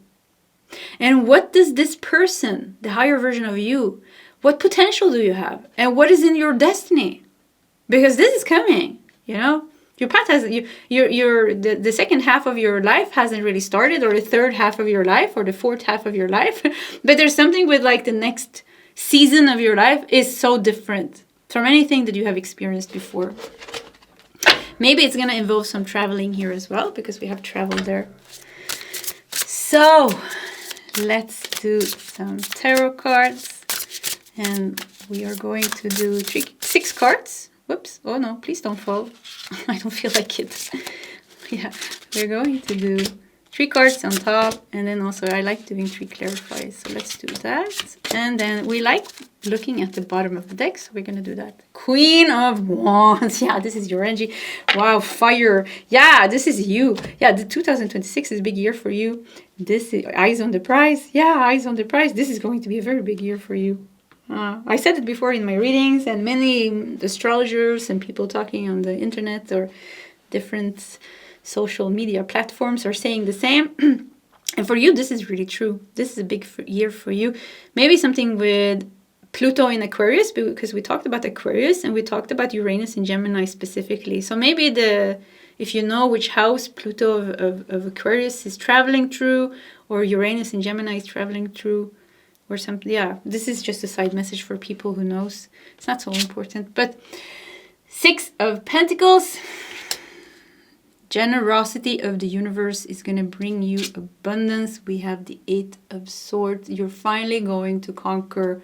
Speaker 1: And what does this person, the higher version of you, what potential do you have? And what is in your destiny? Because this is coming, you know? Your path has the second half of your life hasn't really started, or the third half of your life, or the fourth half of your life. But there's something with like the next season of your life is so different from anything that you have experienced before. Maybe it's gonna involve some traveling here as well, because we have travel there. So let's do some tarot cards, and we are going to do 6 cards. Whoops! Oh no! Please don't fall. I don't feel like it. Yeah, we're going to do 3 cards on top, and then also I like doing 3 clarifiers. So let's do that, and then we like looking at the bottom of the deck, so we're gonna do that. Queen of Wands. Yeah, this is your energy. Wow, fire. Yeah, this is you. Yeah, the 2026 is a big year for you. This is eyes on the prize. Yeah, eyes on the prize. This is going to be a very big year for you. I said it before in my readings, and many astrologers and people talking on the internet or different social media platforms are saying the same. And for you, this is really true. This is a big year for you. Maybe something with Pluto in Aquarius, because we talked about Aquarius and we talked about Uranus in Gemini specifically. So maybe if you know which house Pluto of Aquarius is traveling through, or Uranus in Gemini is traveling through, or something. Yeah, this is just a side message for people who knows. It's not so important. But 6 of Pentacles. Generosity of the universe is going to bring you abundance. We have the 8 of Swords. You're finally going to conquer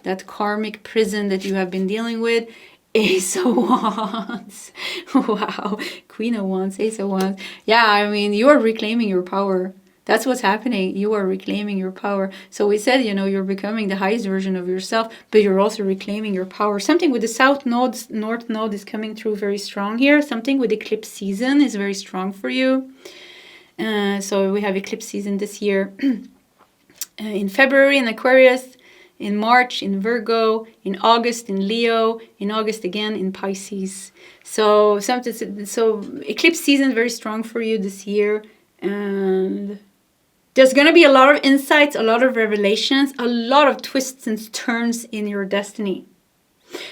Speaker 1: that karmic prison that you have been dealing with. Ace of Wands. Wow. Queen of Wands, Ace of Wands. Yeah, I mean, you are reclaiming your power. That's what's happening. You are reclaiming your power. So we said, you're becoming the highest version of yourself, but you're also reclaiming your power. Something with the South Node, North Node is coming through very strong here. Something with eclipse season is very strong for you. So we have eclipse season this year. In February in Aquarius, in March in Virgo, in August in Leo, in August again in Pisces. So eclipse season very strong for you this year. And there's going to be a lot of insights, a lot of revelations, a lot of twists and turns in your destiny.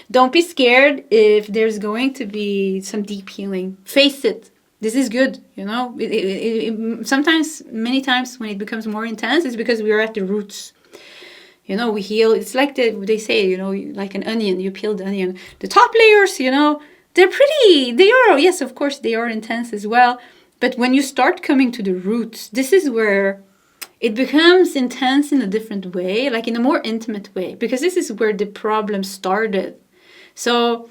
Speaker 1: Don't be scared if there's going to be some deep healing. Face it. This is good, sometimes, many times when it becomes more intense, it's because we are at the roots. We heal. It's like they say, like an onion. You peel the onion. The top layers, they're pretty. Yes, of course, they are intense as well. But when you start coming to the roots, this is where it becomes intense in a different way, like in a more intimate way, because this is where the problem started. So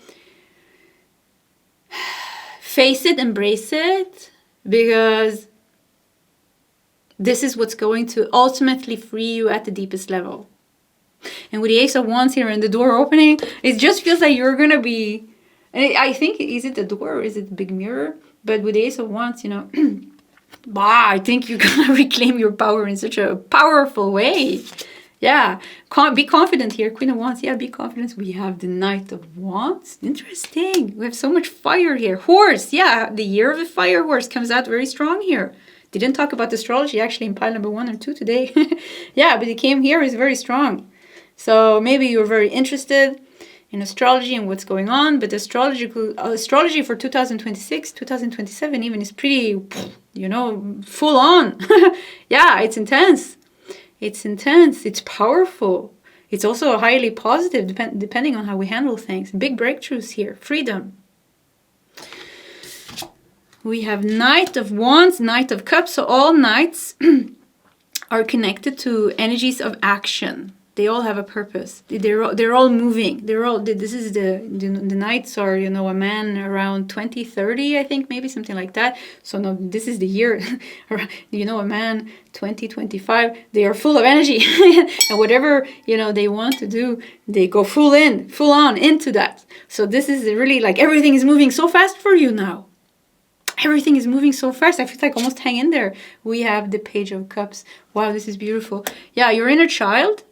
Speaker 1: face it, embrace it, because this is what's going to ultimately free you at the deepest level. And with the Ace of Wands here and the door opening, it just feels like you're going to be, and I think, is it the door or is it the big mirror? But with the Ace of Wands, I think you're going to reclaim your power in such a powerful way. Yeah, be confident here. Queen of Wands, yeah, be confident. We have the Knight of Wands. Interesting. We have so much fire here. Horse, yeah, the year of the fire horse comes out very strong here. Didn't talk about astrology actually in pile number 1 or 2 today. Yeah, but it came here is very strong. So maybe you're very interested in astrology and what's going on, but astrology for 2026, 2027 even is pretty, full on. Yeah, it's intense. It's intense. It's powerful. It's also highly positive, depending on how we handle things. Big breakthroughs here. Freedom. We have Knight of Wands, Knight of Cups. So all knights are connected to energies of action. They all have a purpose. They're all moving. This is the knights are, a man around 20, 30, I think, maybe something like that. So no, this is the year, a man 20, 25, they are full of energy. And whatever, they want to do, they go full on into that. So this is really like everything is moving so fast for you now. Everything is moving so fast. I feel like almost hang in there. We have the Page of Cups. Wow, this is beautiful. Yeah, your inner child.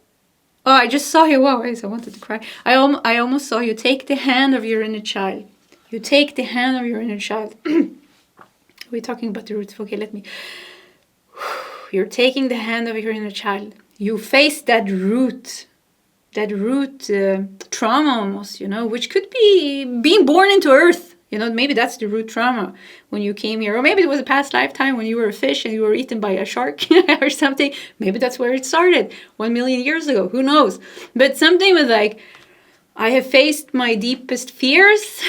Speaker 1: Oh, I just saw you. Wow, I wanted to cry. I almost saw you take the hand of your inner child. You take the hand of your inner child. We're talking about the roots. Okay, let me. You're taking the hand of your inner child. You face that root trauma almost, which could be being born into earth. You know, maybe that's the root trauma when you came here. Or maybe it was a past lifetime when you were a fish and you were eaten by a shark or something. Maybe that's where it started 1 million years ago. Who knows? But something with like, I have faced my deepest fears.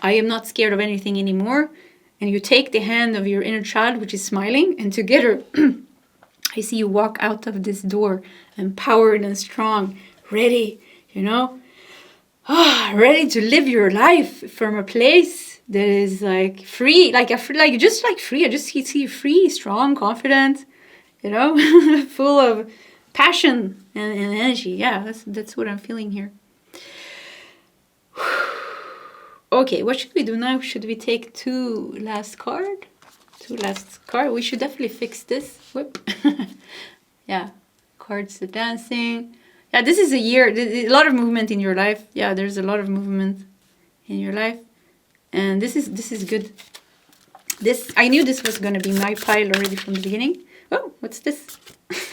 Speaker 1: I am not scared of anything anymore. And you take the hand of your inner child, which is smiling, and together I see you walk out of this door empowered and strong, ready, you know, ready to live your life from a place that is like free, like free. I just see you free, strong, confident, you know, full of passion and energy. Yeah, that's what I'm feeling here. Okay, what should we do now? Should we take two last card? We should definitely fix this. Whoop. Yeah, cards are dancing. Yeah, this is a year, a lot of movement in your life. Yeah, there's a lot of movement in your life. And this is good. I knew this was going to be my pile already from the beginning. Oh, what's this?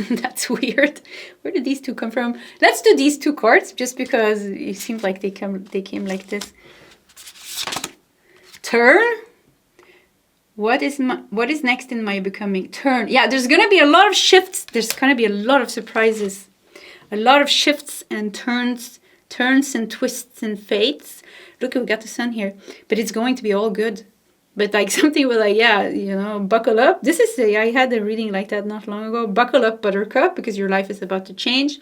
Speaker 1: That's weird. Where did these two come from? Let's do these two cards just because it seems like they came like this. Turn. What is next in my becoming? Turn. Yeah, there's going to be a lot of shifts. There's going to be a lot of surprises. A lot of shifts and turns and twists and fates. Look, we got the sun here. But it's going to be all good. But like something with like, yeah, you know, buckle up. I had a reading like that not long ago. Buckle up, buttercup, because your life is about to change.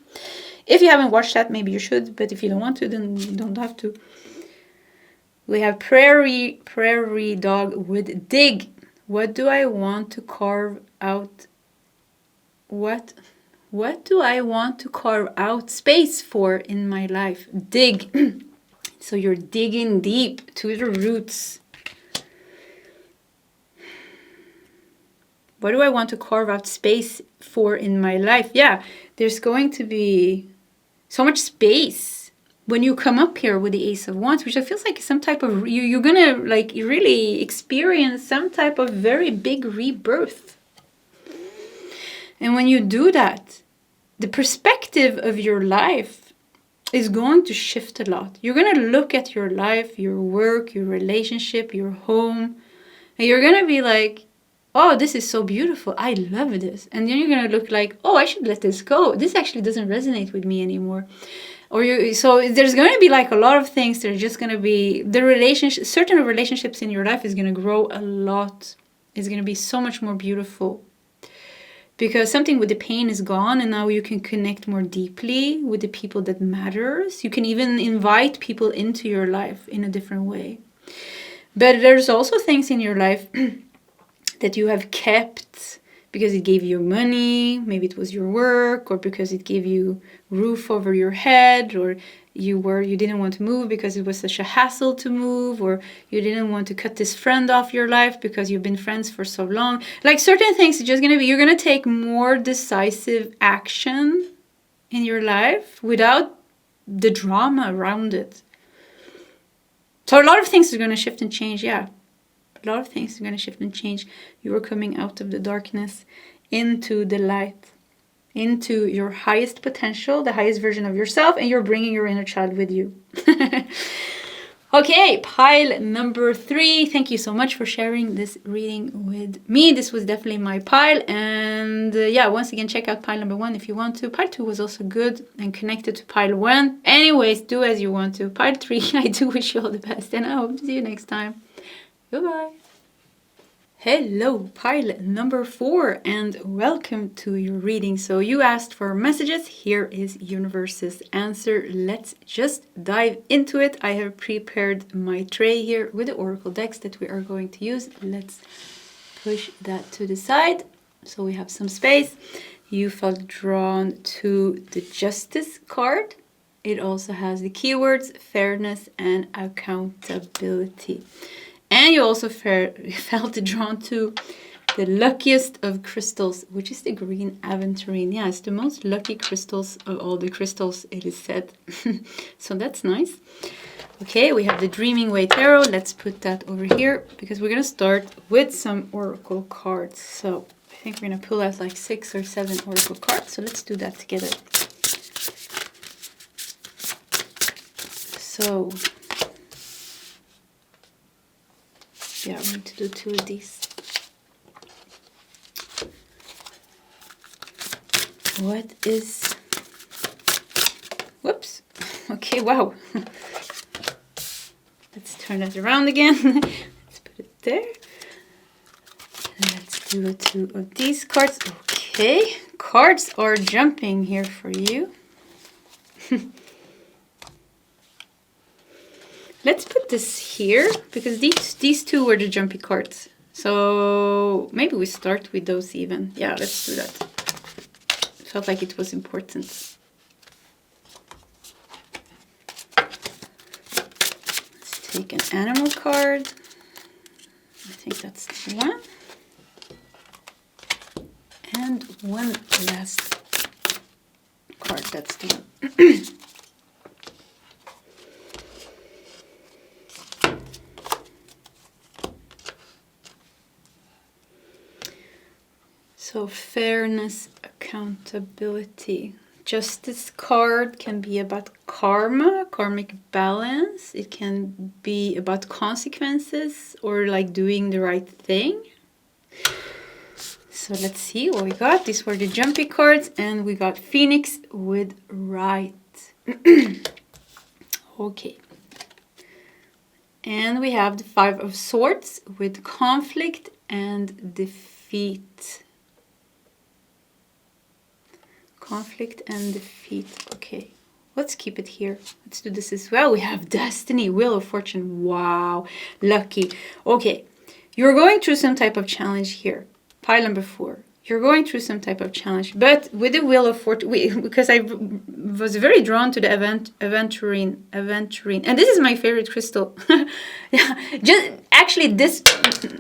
Speaker 1: If you haven't watched that, maybe you should. But if you don't want to, then you don't have to. We have prairie dog with dig. What do I want to carve out? What do I want to carve out space for in my life? Dig. So you're digging deep to the roots. What do I want to carve out space for in my life? Yeah, there's going to be so much space when you come up here with the Ace of Wands, which I feel like some type of, you're going to like really experience some type of very big rebirth. And when you do that, the perspective of your life is going to shift a lot. You're going to look at your life, your work, your relationship, your home, and you're going to be like, oh, this is so beautiful. I love this. And then you're going to look like, oh, I should let this go. This actually doesn't resonate with me anymore. So there's going to be like a lot of things that are just going to be, certain relationships in your life is going to grow a lot. It's going to be so much more beautiful. Because something with the pain is gone and now you can connect more deeply with the people that matters. You can even invite people into your life in a different way. But there's also things in your life that you have kept because it gave you money, maybe it was your work, or because it gave you roof over your head, or you didn't want to move because it was such a hassle to move, or you didn't want to cut this friend off your life because you've been friends for so long. Like certain things, you're going to take more decisive action in your life without the drama around it. So a lot of things are going to shift and change, yeah. A lot of things are going to shift and change. You are coming out of the darkness into the light, into your highest potential, the highest version of yourself, and you're bringing your inner child with you. Okay, pile number 3. Thank you so much for sharing this reading with me. This was definitely my pile. And yeah, once again, check out pile number 1 if you want to. Pile 2 was also good and connected to pile 1. Anyways, do as you want to. Pile 3, I do wish you all the best. And I hope to see you next time. Goodbye. Hello, pile number 4, and welcome to your reading. So you asked for messages. Here is universe's answer. Let's just dive into it. I have prepared my tray here with the oracle decks that we are going to use. Let's push that to the side so we have some space. You felt drawn to the Justice card. It also has the keywords fairness and accountability. And you also felt drawn to the luckiest of crystals, which is the green aventurine. Yeah, it's the most lucky crystals of all the crystals, it is said. So that's nice. Okay, we have the Dreaming Way Tarot. Let's put that over here because we're going to start with some oracle cards. So I think we're going to pull out like 6 or 7 oracle cards. So let's do that together. So Yeah, we need to do 2 of these. What is... Whoops. Okay, wow. Let's turn that around again. Let's put it there. And let's do 2 of these cards. Okay, cards are jumping here for you. Let's put this here, because these 2 were the jumpy cards. So maybe we start with those even. Yeah, let's do that. Felt like it was important. Let's take an animal card. I think that's the one. And one last card, that's the one. So fairness, accountability. Justice card can be about karma, karmic balance. It can be about consequences or like doing the right thing. So let's see what we got. These were the jumpy cards, and we got Phoenix with right. Okay. And we have the 5 of Swords with conflict and defeat. Conflict and defeat. Okay, let's keep it here. Let's do this as well. We have Destiny, Wheel of Fortune. Wow, lucky. Okay, you're going through some type of challenge here. Pile number 4. You're going through some type of challenge, but with the Wheel of Fortune, because I was very drawn to the aventurine, and this is my favorite crystal. Yeah, just actually this,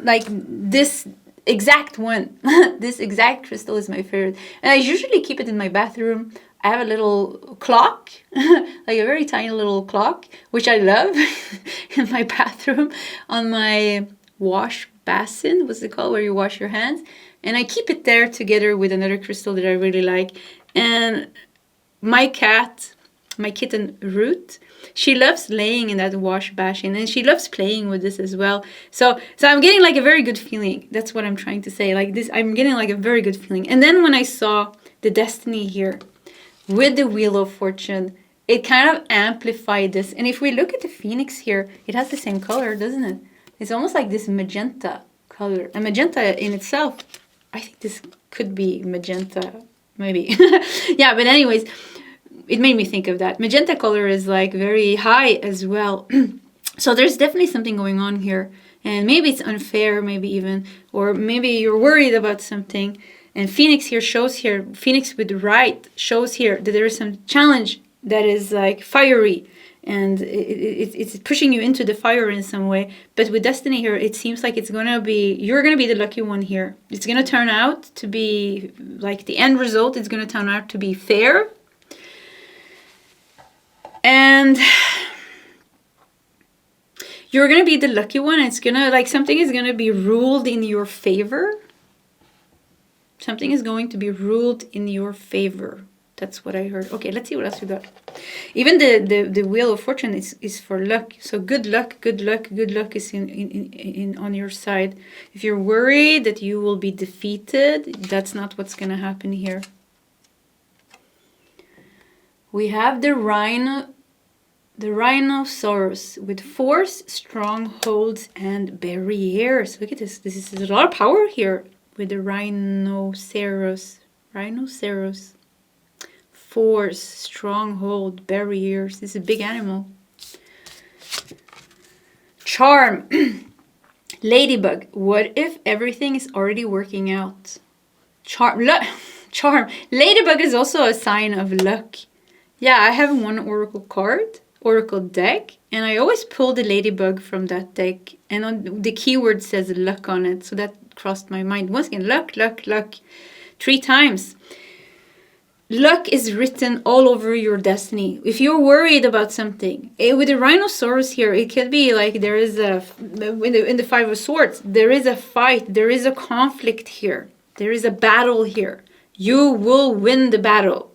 Speaker 1: like this exact one. This exact crystal is my favorite, and I usually keep it in my bathroom. I have a little clock, like a very tiny little clock, which I love, in my bathroom on my wash basin. What's it called, where you wash your hands? And I keep it there together with another crystal that I really like. And my cat, my kitten Root, she loves laying in that wash basin, and she loves playing with this as well. So I'm getting like a very good feeling. That's what I'm trying to say. Like this, I'm getting like a very good feeling. And then when I saw the Destiny here with the Wheel of Fortune, it kind of amplified this. And if we look at the Phoenix here, it has the same color, doesn't it? It's almost like this magenta color. And magenta in itself, I think this could be magenta, maybe. Yeah, but anyways, it made me think of that. Magenta color is like very high as well. So there's definitely something going on here. And maybe it's unfair, maybe even, or maybe you're worried about something. And Phoenix here shows here, Phoenix with right shows here that there is some challenge that is like fiery. And it's pushing you into the fire in some way. But with Destiny here, it seems like it's going to be, you're going to be the lucky one here. It's going to turn out to be, like the end result, it's going to turn out to be fair. And you're going to be the lucky one. It's going to, like, something is going to be ruled in your favor. Something is going to be ruled in your favor. That's what I heard. Okay, let's see what else we got. Even the Wheel of Fortune is for luck. So good luck is in on your side. If you're worried that you will be defeated, that's not what's going to happen here. We have the rhinoceros with force, strongholds, and barriers. Look at this. This is a lot of power here with the rhinoceros. Rhinoceros. Force, stronghold, barriers. This is a big animal. Charm. Ladybug. What if everything is already working out? Charm. Charm. Ladybug is also a sign of luck. Yeah, I have one oracle card, oracle deck, and I always pull the ladybug from that deck. And on the keyword says luck on it, so that crossed my mind. Once again, luck, luck, luck. 3 times. Luck is written all over your destiny. If you're worried about something, with the rhinoceros here, it could be like there is a, in the 5 of Swords, there is a fight, there is a conflict here. There is a battle here. You will win the battle.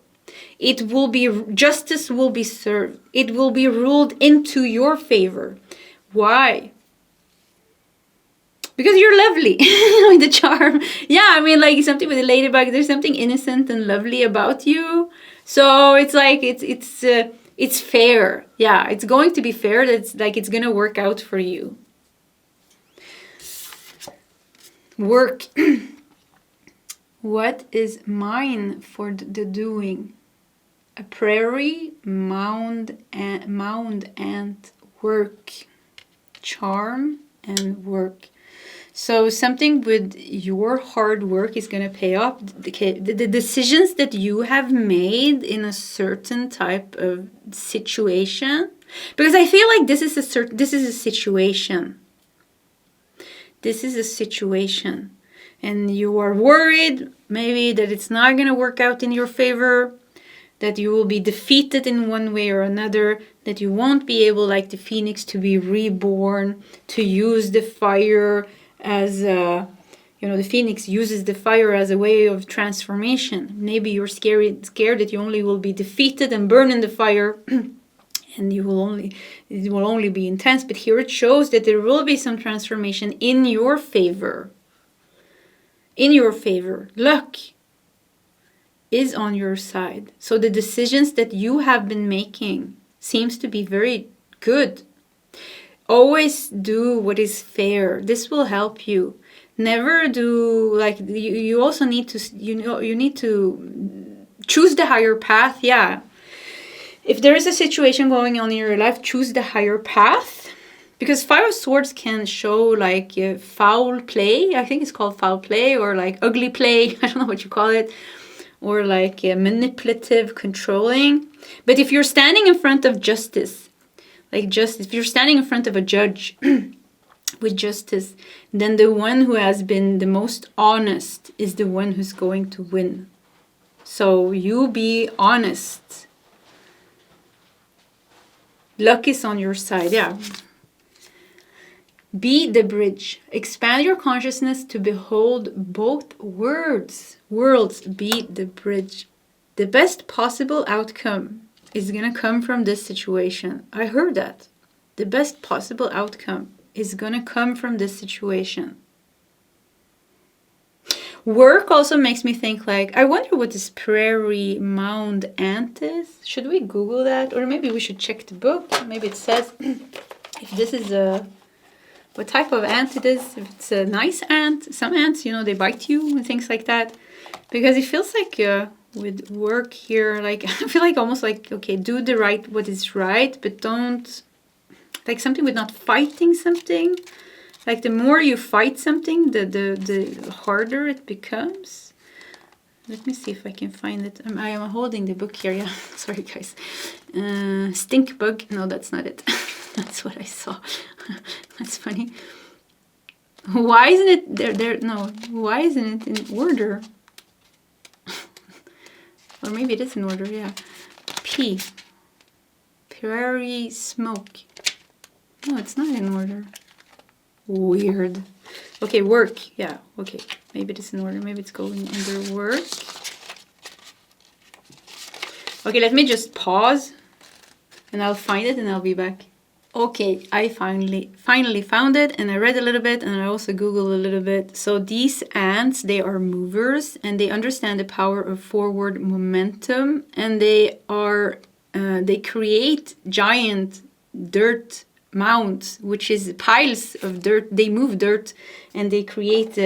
Speaker 1: It will be, justice will be served. It will be ruled into your favor. Why? because you're lovely. With the charm. Yeah, I mean, like something with the ladybug, there's something innocent and lovely about you. So it's like, it's fair. Yeah, it's going to be fair. That's like, it's going to work out for you. Work. What is mine for the doing? A prairie, mound, ant, work. Charm and work. So something with your hard work is going to pay off. The decisions that you have made in a certain type of situation, because I feel like this is a situation. This is a situation, and you are worried maybe that it's not going to work out in your favor, that you will be defeated in one way or another, that you won't be able, like the phoenix, to be reborn, to use the fire as the phoenix uses the fire as a way of transformation. Maybe you're scared that you only will be defeated and burn in the fire, and it will only be intense. But here it shows that there will be some transformation in your favor. In your favor. Luck is on your side. So the decisions that you have been making seems to be very good. Always do what is fair. This will help you. Never do, like, you also need to, you need to choose the higher path. Yeah. If there is a situation going on in your life, choose the higher path. Because Five of Swords can show like foul play. I think it's called foul play, or like ugly play. I don't know what you call it. Or like manipulative, controlling. But if you're standing in front of justice, if you're standing in front of a judge with justice, then the one who has been the most honest is the one who's going to win. So you be honest. Luck is on your side, yeah. Be the bridge. Expand your consciousness to behold both worlds. Be the bridge. The best possible outcome is going to come from this situation. I heard that. The best possible outcome is going to come from this situation. Work also makes me think like, I wonder what this prairie mound ant is. Should we Google that? Or maybe we should check the book. Maybe it says if this is what type of ant it is. If it's a nice ant. Some ants, they bite you and things like that. Because it feels like with work here, like I feel like almost like, okay, do what is right, but don't, like something with not fighting something. Like the more you fight something, the harder it becomes. Let me see if I can find it. I am holding the book here. Yeah, sorry guys. Stink bug. No, that's not it. That's what I saw. That's funny. Why isn't it there? No, why isn't it in order? Or maybe it is in order. Yeah. P. Prairie smoke. No, it's not in order. Weird. Okay, work. Yeah, okay. Maybe it's in order. Maybe it's going under work. Okay, let me just pause. And I'll find it and I'll be back. Okay, I finally found it, and I read a little bit, and I also Googled a little bit. So these ants, they are movers, and they understand the power of forward momentum, and they create giant dirt mounds, which is piles of dirt. They move dirt, and they create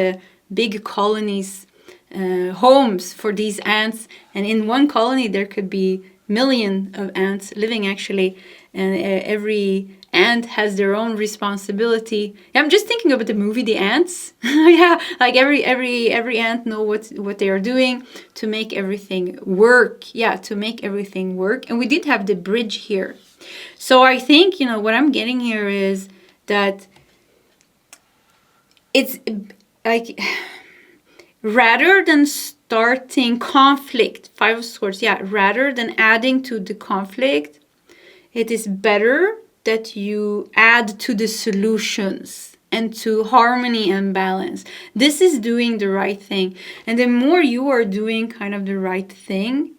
Speaker 1: big colonies, homes for these ants. And in one colony, there could be millions of ants living actually, and every ant has their own responsibility. Yeah, I'm just thinking about the movie The Ants. Yeah, like every ant know what they are doing to make everything work. Yeah, to make everything work. And we did have the bridge here. So I think, what I'm getting here is that it's like, rather than starting conflict, Five of Swords, yeah, rather than adding to the conflict, it is better that you add to the solutions and to harmony and balance. This is doing the right thing. And the more you are doing kind of the right thing,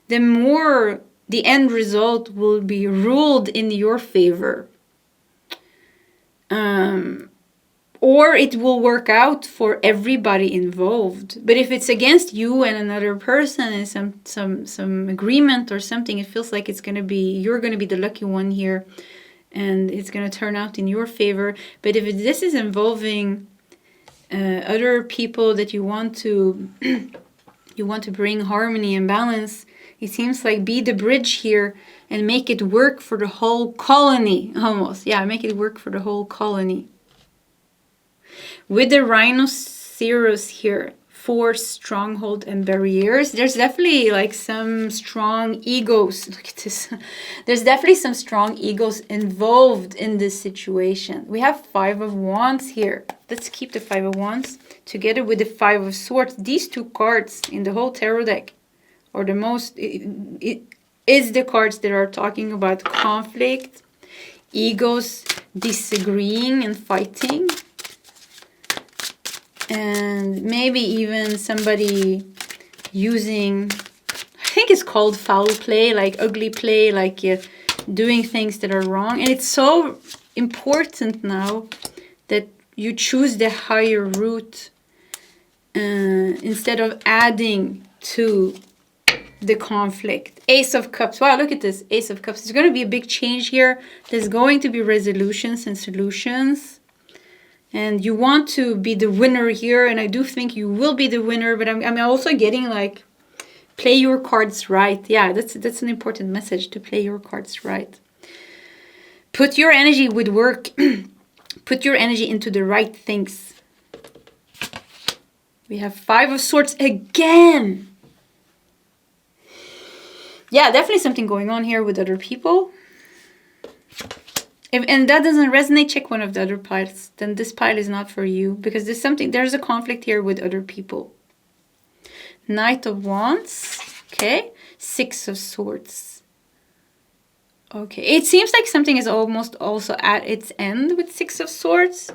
Speaker 1: the more the end result will be ruled in your favor. or it will work out for everybody involved. But if it's against you and another person and some agreement or something, it feels like it's gonna be, you're gonna be the lucky one here, and it's gonna turn out in your favor. But if this is involving other people that you want to you want to bring harmony and balance, it seems like be the bridge here and make it work for the whole colony, almost. Yeah, make it work for the whole colony. With the rhinoceros here, 4 stronghold and barriers, there's definitely like some strong egos. Look at this. There's definitely some strong egos involved in this situation. We have 5 of Wands here. Let's keep the 5 of Wands together with the 5 of Swords. These 2 cards in the whole tarot deck are the most, it is the cards that are talking about conflict, egos disagreeing and fighting. And maybe even somebody using, I think it's called foul play, like ugly play, like doing things that are wrong. And it's so important now that you choose the higher route instead of adding to the conflict. Ace of Cups. Wow, look at this. Ace of Cups. There's going to be a big change here. There's going to be resolutions and solutions. And you want to be the winner here, and I do think you will be the winner, but I'm also getting like, play your cards right. Yeah, that's an important message, to play your cards right. Put your energy with work. Put your energy into the right things. We have 5 of Swords again. Yeah, definitely something going on here with other people. And that doesn't resonate, check one of the other piles. Then this pile is not for you, because there's a conflict here with other people. Knight of Wands. Okay. 6 of Swords. Okay. It seems like something is almost also at its end with 6 of Swords.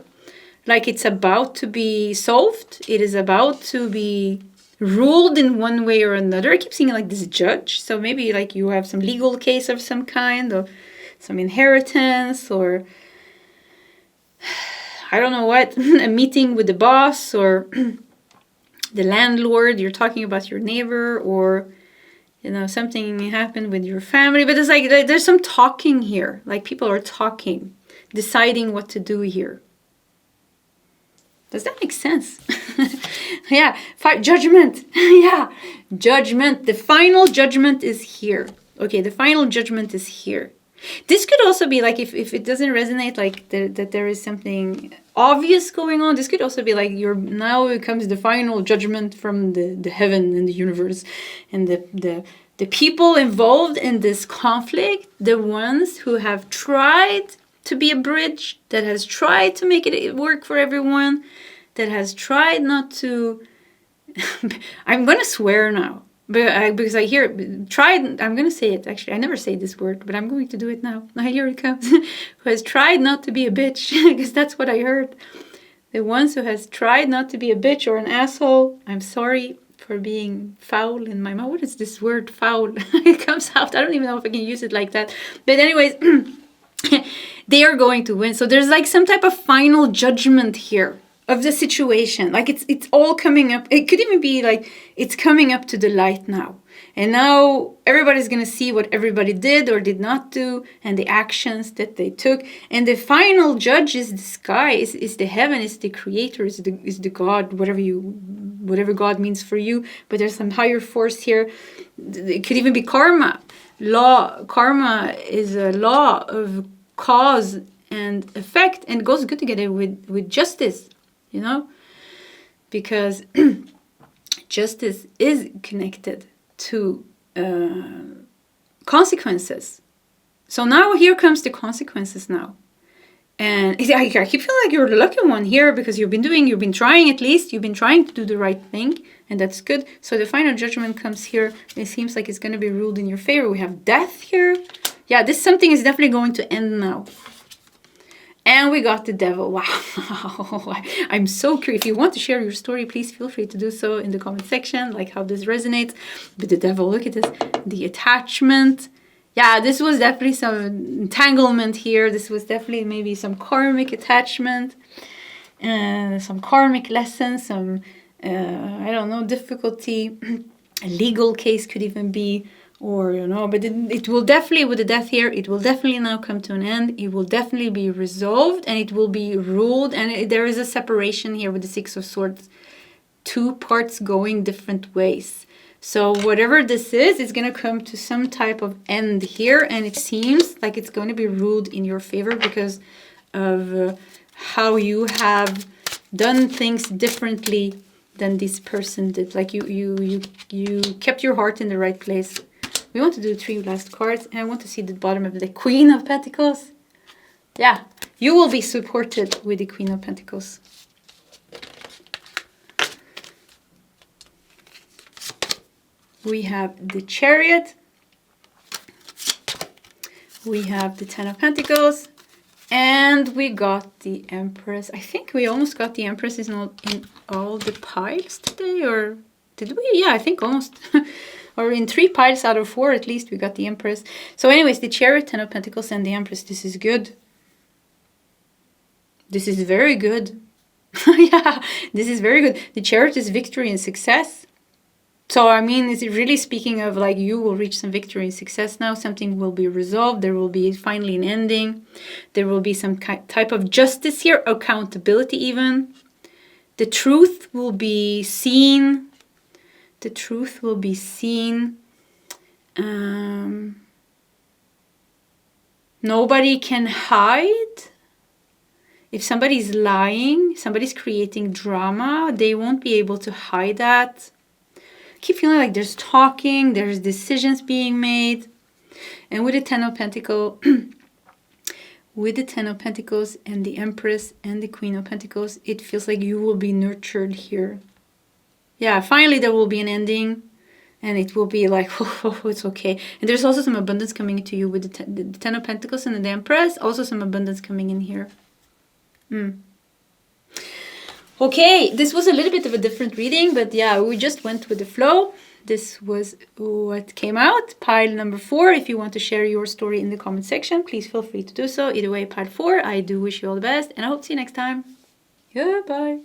Speaker 1: Like it's about to be solved. It is about to be ruled in one way or another. I keep seeing like this judge. So maybe like you have some legal case of some kind, or some inheritance, or I don't know what, a meeting with the boss or the landlord. You're talking about your neighbor, or you know, something happened with your family. But it's like there's some talking here, like people are talking, deciding what to do here. Does that make sense? Yeah, judgment. Yeah, judgment. The final judgment is here. Okay, the final judgment is here. This could also be like, if it doesn't resonate, like that there is something obvious going on, this could also be like now comes the final judgment from the heaven and the universe, and the people involved in this conflict, the ones who have tried to be a bridge, that has tried to make it work for everyone, that has tried not to, I'm going to swear now. Because I hear tried, I'm going to say it actually. I never say this word, but I'm going to do it now. Here it comes. Who has tried not to be a bitch, because that's what I heard. The ones who has tried not to be a bitch or an asshole. I'm sorry for being foul in my mouth. What is this word, foul? It comes out. I don't even know if I can use it like that. But anyways, they are going to win. So there's like some type of final judgment here of the situation. Like it's all coming up. It could even be like it's coming up to the light now. And now everybody's going to see what everybody did or did not do, and the actions that they took. And the final judge is the sky, is the heaven, is the creator, is the God, whatever God means for you. But there's some higher force here. It could even be karma. Karma is a law of cause and effect, and goes good together with justice. You know, because justice is connected to consequences. So now here comes the consequences now. And I keep feeling like you're the lucky one here, because you've been trying to do the right thing, and that's good. So the final judgment comes here. It seems like it's going to be ruled in your favor. We have death here. Yeah, something is definitely going to end now. And we got the devil. Wow. I'm so curious. If you want to share your story, please feel free to do so in the comment section, like how this resonates. But the devil, look at this. The attachment. Yeah, this was definitely some entanglement here. This was definitely maybe some karmic attachment. some karmic lessons, some, I don't know, difficulty. A legal case could even be, or, you know, but it will definitely, with the death here, it will definitely now come to an end. It will definitely be resolved, and it will be ruled. And there is a separation here with the Six of Swords. Two parts going different ways. So whatever this is, it's going to come to some type of end here. And it seems like it's going to be ruled in your favor because of how you have done things differently than this person did. Like you kept your heart in the right place. We want to do 3 last cards, and I want to see the bottom of the Queen of Pentacles. Yeah, you will be supported with the Queen of Pentacles. We have the Chariot. We have the Ten of Pentacles. And we got the Empress. I think we almost got the Empress in all the piles today. Or did we? Yeah, I think almost. Or in 3 piles out of 4 at least we got the Empress. So anyways, the Chariot, Ten of Pentacles, and the Empress. This is good. This is very good. Yeah, this is very good. The Chariot is victory and success. So, I mean, is it really speaking of like you will reach some victory and success now? Something will be resolved. There will be finally an ending. There will be some type of justice here, accountability even. The truth will be seen. The truth will be seen. Nobody can hide. If somebody's lying, somebody's creating drama, they won't be able to hide that. Keep feeling like there's talking, there's decisions being made. And with the Ten of Pentacles, with the Ten of Pentacles and the Empress and the Queen of Pentacles, it feels like you will be nurtured here. Yeah, finally there will be an ending, and it will be like, oh, it's okay. And there's also some abundance coming into you with the Ten of Pentacles and the Empress. Also some abundance coming in here. Okay, this was a little bit of a different reading, but yeah, we just went with the flow. This was what came out. Pile number 4. If you want to share your story in the comment section, please feel free to do so. Either way, pile 4. I do wish you all the best, and I hope to see you next time. Goodbye.